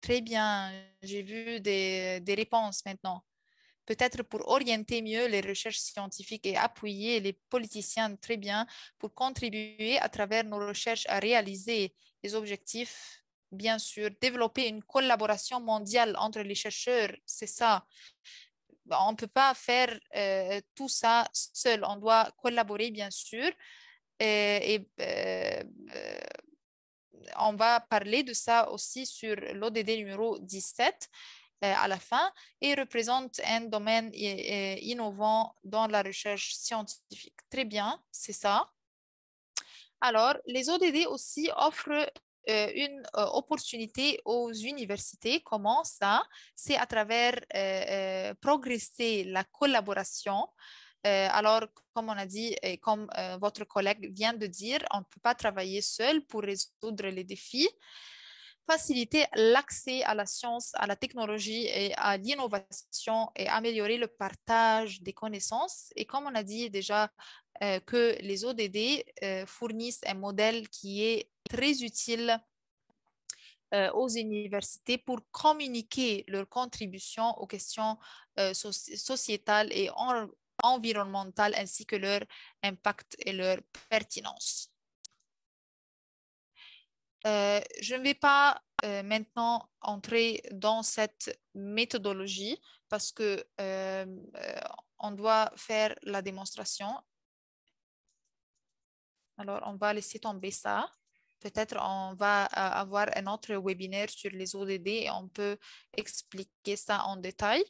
S1: Très bien, j'ai vu des réponses maintenant. Peut-être pour orienter mieux les recherches scientifiques et appuyer les politiciens très bien pour contribuer à travers nos recherches à réaliser les objectifs. Bien sûr, développer une collaboration mondiale entre les chercheurs, c'est ça. On ne peut pas faire tout ça seul. On doit collaborer, bien sûr. Et on va parler de ça aussi sur l'ODD numéro 17. à la fin et représente un domaine innovant dans la recherche scientifique. Très bien, c'est ça. Alors, les ODD aussi offrent une opportunité aux universités. Comment ça? C'est à travers progresser la collaboration. Alors, comme on a dit et comme votre collègue vient de dire, on ne peut pas travailler seul pour résoudre les défis. Faciliter l'accès à la science, à la technologie et à l'innovation et améliorer le partage des connaissances. Et comme on a dit déjà que les ODD fournissent un modèle qui est très utile aux universités pour communiquer leurs contributions aux questions sociétales et environnementales ainsi que leur impact et leur pertinence. Je ne vais pas maintenant entrer dans cette méthodologie parce que on doit faire la démonstration. Alors, on va laisser tomber ça. Peut-être on va avoir un autre webinaire sur les ODD et on peut expliquer ça en détail.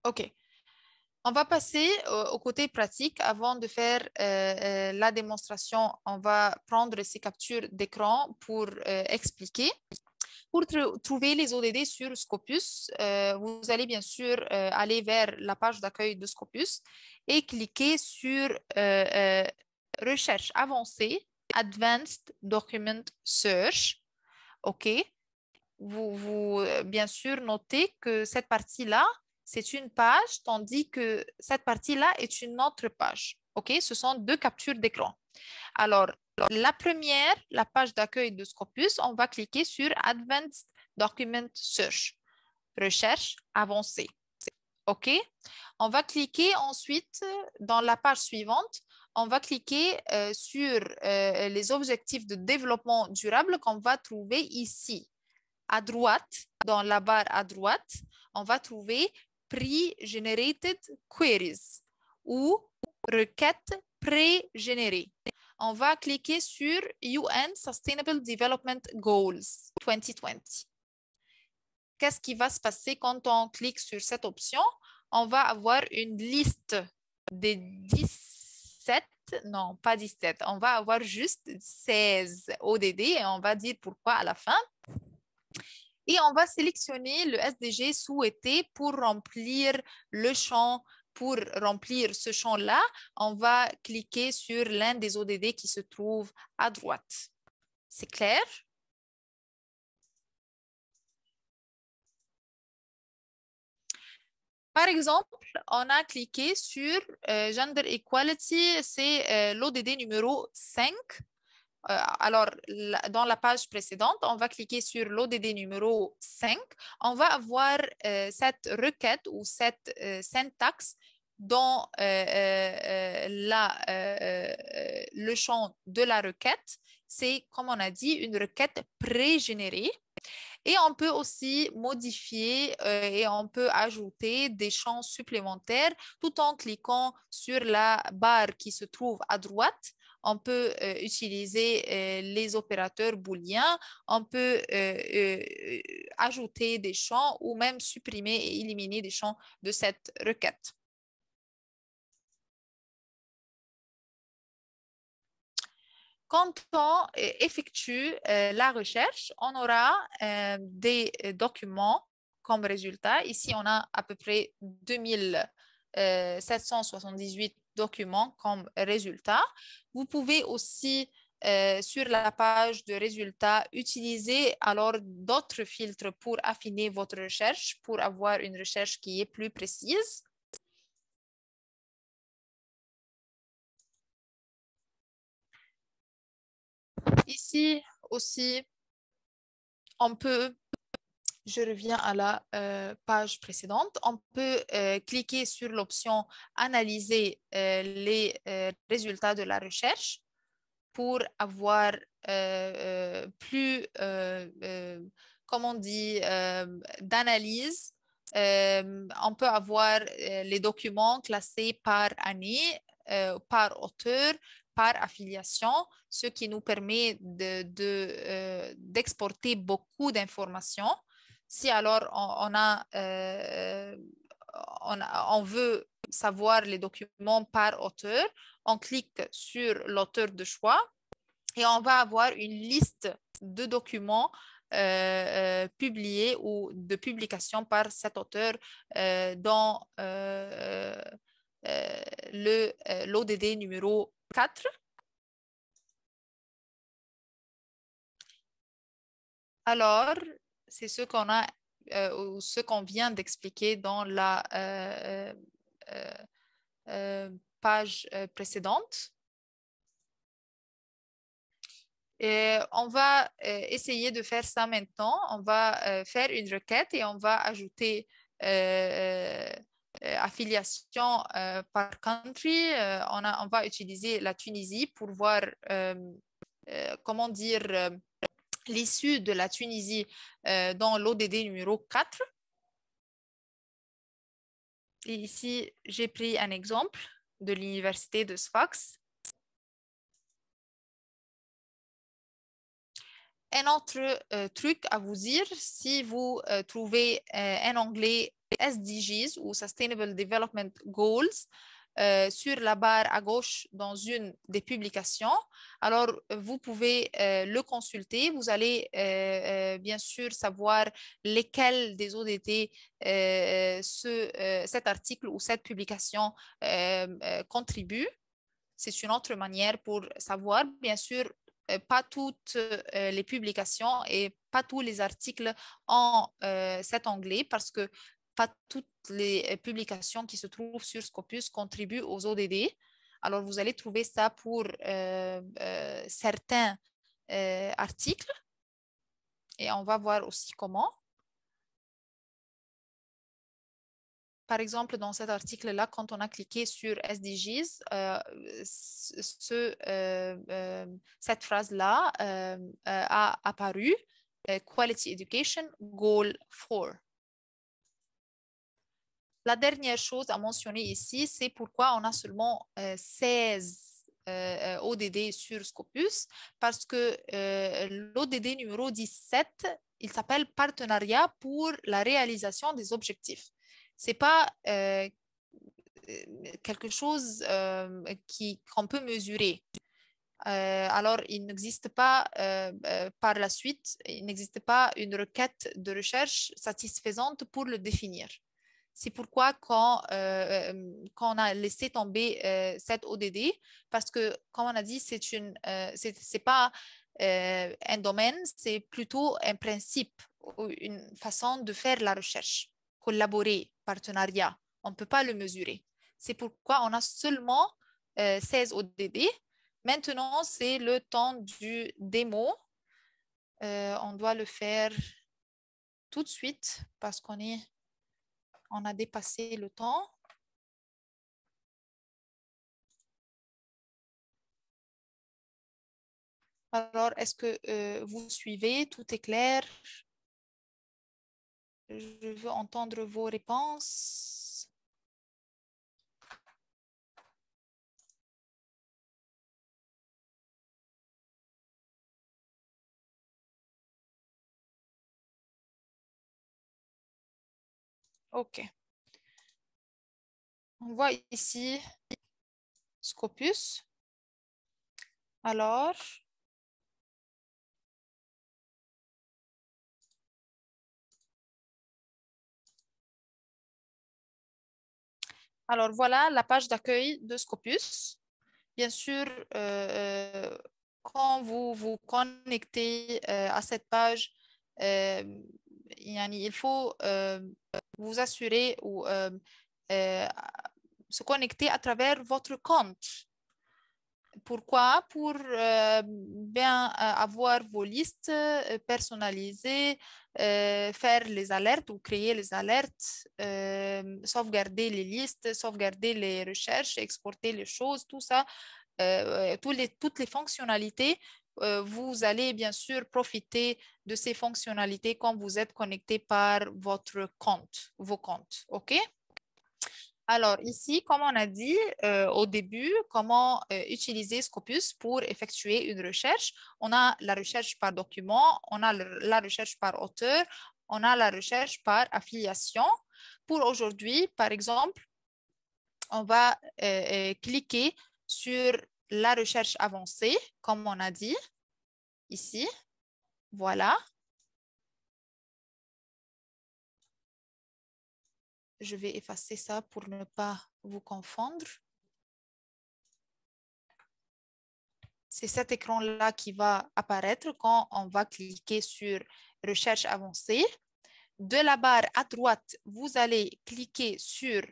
S1: OK. On va passer au côté pratique. Avant de faire la démonstration, on va prendre ces captures d'écran pour expliquer. Pour trouver les ODD sur Scopus, vous allez bien sûr aller vers la page d'accueil de Scopus et cliquer sur Recherche avancée, Advanced Document Search. OK. Vous bien sûr notez que cette partie-là, c'est une page, tandis que cette partie-là est une autre page. OK? Ce sont deux captures d'écran. Alors, la première, la page d'accueil de Scopus, on va cliquer sur Advanced Document Search, recherche avancée. OK? On va cliquer ensuite dans la page suivante, on va cliquer sur les objectifs de développement durable qu'on va trouver ici. À droite, dans la barre à droite, on va trouver Pre-Generated Queries ou requêtes pré-générées. On va cliquer sur UN Sustainable Development Goals 2020. Qu'est-ce qui va se passer quand on clique sur cette option? On va avoir une liste des 17, non, pas 17, on va avoir juste 16 ODD et on va dire pourquoi à la fin. Et on va sélectionner le SDG souhaité pour remplir le champ. Pour remplir ce champ-là, on va cliquer sur l'un des ODD qui se trouve à droite. C'est clair? Par exemple, on a cliqué sur Gender Equality, c'est l'ODD numéro 5. Alors, dans la page précédente, on va cliquer sur l'ODD numéro 5. On va avoir cette requête ou cette syntaxe dans le champ de la requête. C'est, comme on a dit, une requête pré-générée. Et on peut aussi modifier et on peut ajouter des champs supplémentaires tout en cliquant sur la barre qui se trouve à droite. On peut utiliser les opérateurs booléens, on peut ajouter des champs ou même supprimer et éliminer des champs de cette requête. Quand on effectue la recherche, on aura des documents comme résultat. Ici, on a à peu près 2778 documents comme résultat. Vous pouvez aussi, sur la page de résultats, utiliser alors d'autres filtres pour affiner votre recherche, pour avoir une recherche qui est plus précise. Ici aussi, on peut, je reviens à la page précédente, on peut cliquer sur l'option Analyser les résultats de la recherche pour avoir plus, comment on dit, d'analyse. On peut avoir les documents classés par année, par auteur, par affiliation, ce qui nous permet d'exporter beaucoup d'informations. Si alors on veut savoir les documents par auteur, on clique sur l'auteur de choix et on va avoir une liste de documents publiés ou de publications par cet auteur dans l'ODD numéro 4. Alors, c'est ce qu'on a ou ce qu'on vient d'expliquer dans la page précédente. Et on va essayer de faire ça maintenant. On va faire une requête et on va ajouter affiliation par country. On va utiliser la Tunisie pour voir comment dire l'issue de la Tunisie dans l'ODD numéro 4. Et ici, j'ai pris un exemple de l'université de Sfax. Un autre truc à vous dire, si vous trouvez un onglet SDGs ou Sustainable Development Goals sur la barre à gauche dans une des publications, alors vous pouvez le consulter. Vous allez bien sûr savoir lesquels des ODT cet article ou cette publication contribue. C'est une autre manière pour savoir. Bien sûr, pas toutes les publications et pas tous les articles ont cet onglet parce que pas toutes les publications qui se trouvent sur Scopus contribuent aux ODD. Alors, vous allez trouver ça pour certains articles et on va voir aussi comment. Par exemple, dans cet article-là, quand on a cliqué sur SDGs, cette phrase-là a apparu, Quality Education Goal 4. La dernière chose à mentionner ici, c'est pourquoi on a seulement 16 ODD sur Scopus, parce que l'ODD numéro 17, il s'appelle Partenariat pour la réalisation des objectifs. Ce n'est pas quelque chose qu'on peut mesurer. Alors, il n'existe pas par la suite, il n'existe pas une requête de recherche satisfaisante pour le définir. C'est pourquoi quand on a laissé tomber cette ODD, parce que, comme on a dit, c'est pas un domaine, c'est plutôt un principe, une façon de faire la recherche, collaborer, partenariat. On ne peut pas le mesurer. C'est pourquoi on a seulement 16 ODD. Maintenant, c'est le temps du démo. On doit le faire tout de suite parce qu'on a dépassé le temps. Alors, est-ce que vous suivez? Tout est clair? Je veux entendre vos réponses. OK. On voit ici Scopus. Alors, voilà la page d'accueil de Scopus. Bien sûr, quand vous vous connectez à cette page, il faut vous assurer ou se connecter à travers votre compte. Pourquoi? Pour bien avoir vos listes personnalisées, faire les alertes ou créer les alertes, sauvegarder les listes, sauvegarder les recherches, exporter les choses, tout ça, toutes les fonctionnalités. Vous allez bien sûr profiter de ces fonctionnalités quand vous êtes connecté par votre compte, vos comptes. OK? Alors ici, comme on a dit au début, comment utiliser Scopus pour effectuer une recherche. On a la recherche par document, on a la recherche par auteur, on a la recherche par affiliation. Pour aujourd'hui, par exemple, on va cliquer sur la recherche avancée, comme on a dit ici. Voilà. Je vais effacer ça pour ne pas vous confondre. C'est cet écran-là qui va apparaître quand on va cliquer sur Recherche avancée. De la barre à droite, vous allez cliquer sur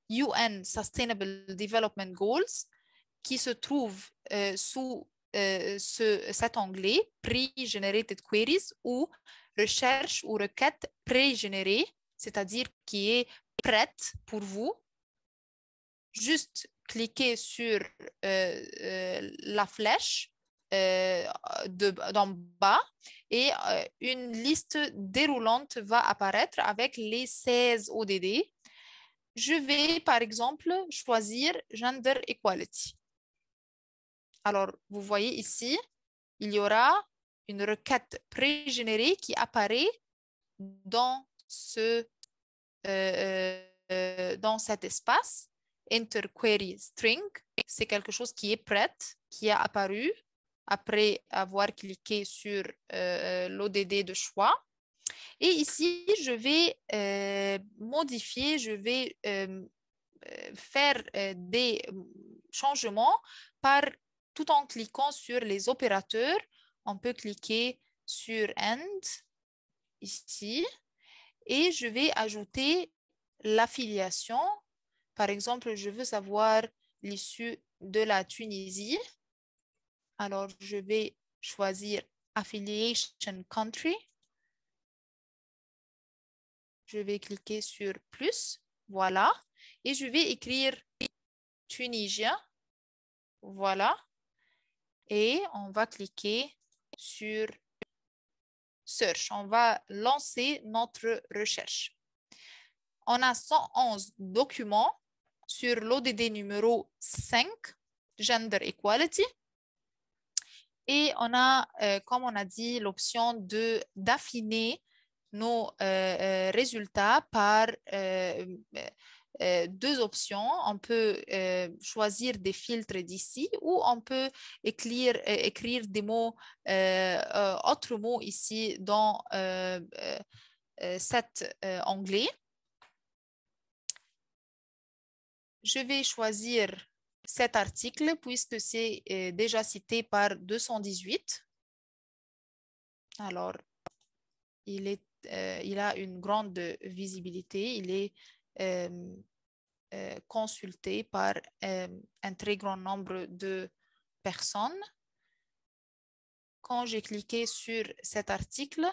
S1: UN Sustainable Development Goals qui se trouve sous cet onglet Pre-Generated Queries ou recherche ou requête pré-générée, c'est-à-dire qui est prête pour vous. Juste cliquez sur la flèche d'en bas et une liste déroulante va apparaître avec les 16 ODD. Je vais, par exemple, choisir Gender Equality. Alors, vous voyez ici, il y aura une requête pré-générée qui apparaît dans dans cet espace. Enter query string, c'est quelque chose qui est prêt, qui a apparu après avoir cliqué sur l'ODD de choix. Et ici, je vais modifier, je vais faire des changements tout en cliquant sur les opérateurs. On peut cliquer sur End ici et je vais ajouter l'affiliation. Par exemple, je veux savoir l'issue de la Tunisie. Alors, je vais choisir Affiliation Country. Je vais cliquer sur plus. Voilà. Et je vais écrire Tunisien. Voilà. Et on va cliquer sur Search. On va lancer notre recherche. On a 111 documents sur l'ODD numéro 5, Gender Equality. Et on a, comme on a dit, l'option d'affiner nos résultats par deux options. On peut choisir des filtres d'ici ou on peut écrire des mots, autres mots ici dans cet onglet. Je vais choisir cet article puisque c'est déjà cité par 218. Alors, il a une grande visibilité. Il est consulté par un très grand nombre de personnes. Quand j'ai cliqué sur cet article,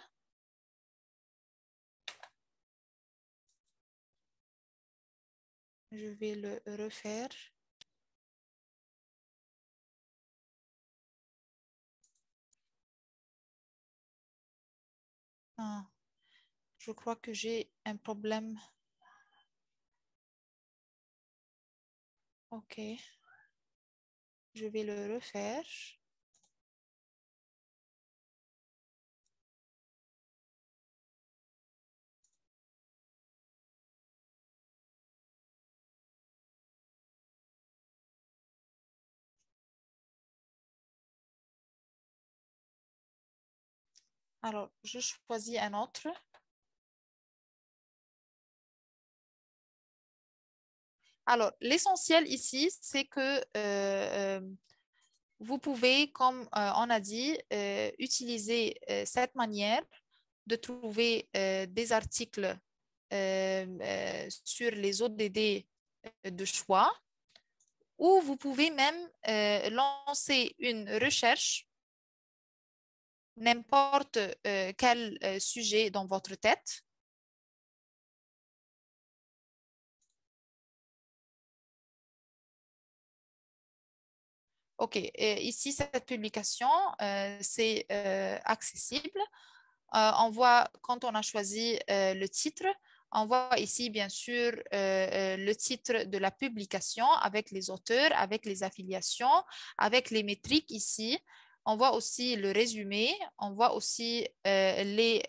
S1: je vais le refaire. Ah, je crois que j'ai un problème. OK. Je vais le refaire. Alors, je choisis un autre. Alors, l'essentiel ici, c'est que vous pouvez, comme on a dit, utiliser cette manière de trouver des articles sur les ODD de choix, ou vous pouvez même lancer une recherche, n'importe quel sujet dans votre tête. OK, ici, cette publication, c'est accessible. On voit quand on a choisi le titre, On voit ici, bien sûr, le titre de la publication avec les auteurs, avec les affiliations, avec les métriques ici. On voit aussi le résumé, on voit aussi les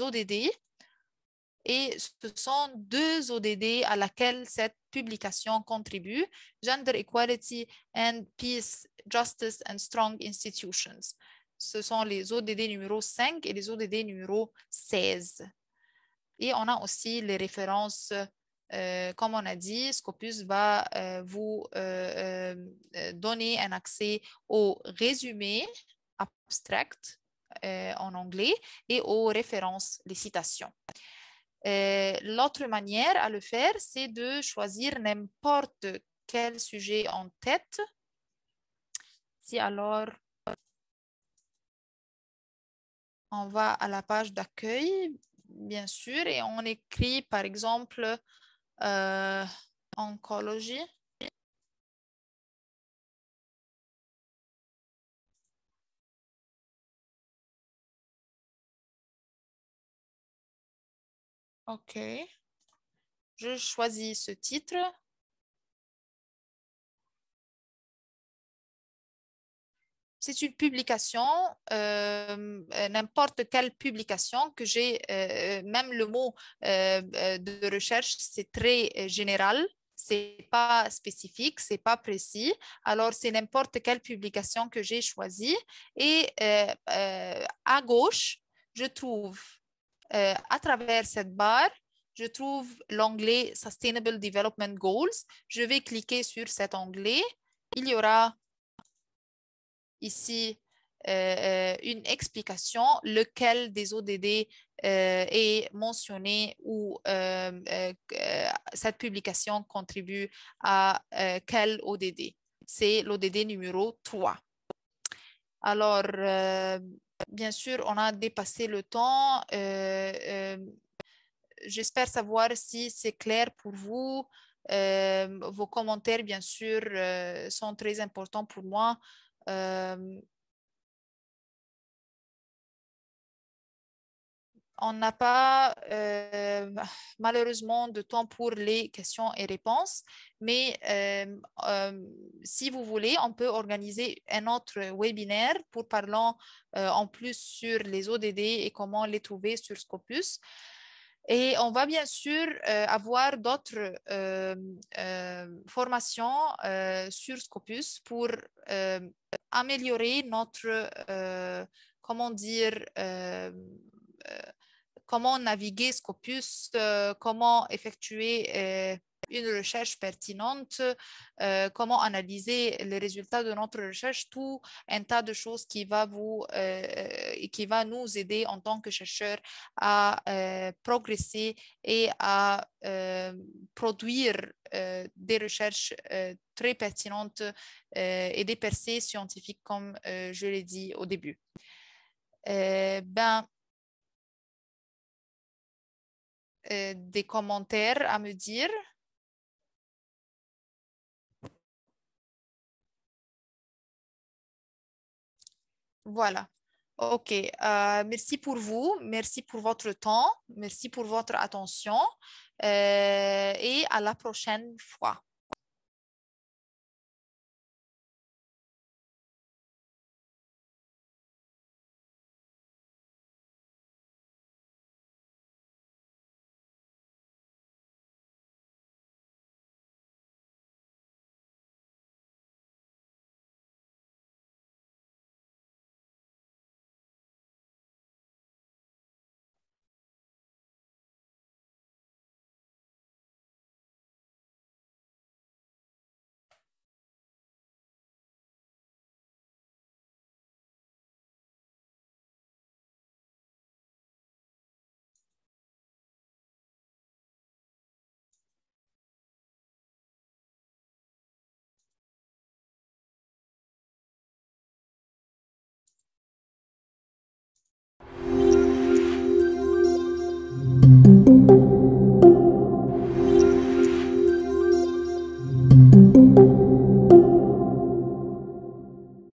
S1: ODD. Et ce sont deux ODD à laquelle cette publication contribue, Gender Equality and Peace, Justice and Strong Institutions. Ce sont les ODD numéro 5 et les ODD numéro 16. Et on a aussi les références, comme on a dit, Scopus va vous donner un accès au résumé abstract en anglais et aux références, les citations. L'autre manière à le faire, c'est de choisir n'importe quel sujet en tête. Si alors, on va à la page d'accueil, bien sûr, et on écrit par exemple oncologie. OK. Je choisis ce titre. C'est une publication, n'importe quelle publication que j'ai, même le mot de recherche, c'est très général, c'est pas spécifique, c'est pas précis. Alors, c'est n'importe quelle publication que j'ai choisie. Et à gauche, je trouve, à travers cette barre, je trouve l'onglet Sustainable Development Goals. Je vais cliquer sur cet onglet. Il y aura ici une explication, lequel des ODD est mentionné ou cette publication contribue à quel ODD. C'est l'ODD numéro 3. Alors, bien sûr, on a dépassé le temps. J'espère savoir si c'est clair pour vous. Vos commentaires, bien sûr, sont très importants pour moi. On n'a pas malheureusement de temps pour les questions et réponses, mais si vous voulez, on peut organiser un autre webinaire pour parler en plus sur les ODD et comment les trouver sur Scopus. Et on va bien sûr avoir d'autres formations sur Scopus pour améliorer notre, comment dire, comment naviguer Scopus, comment effectuer une recherche pertinente, comment analyser les résultats de notre recherche, tout un tas de choses qui va qui va nous aider en tant que chercheurs à progresser et à produire des recherches très pertinentes et des percées scientifiques, comme je l'ai dit au début. Des commentaires à me dire? Voilà. OK. Merci pour vous. Merci pour votre temps. Merci pour votre attention. Et à la prochaine fois.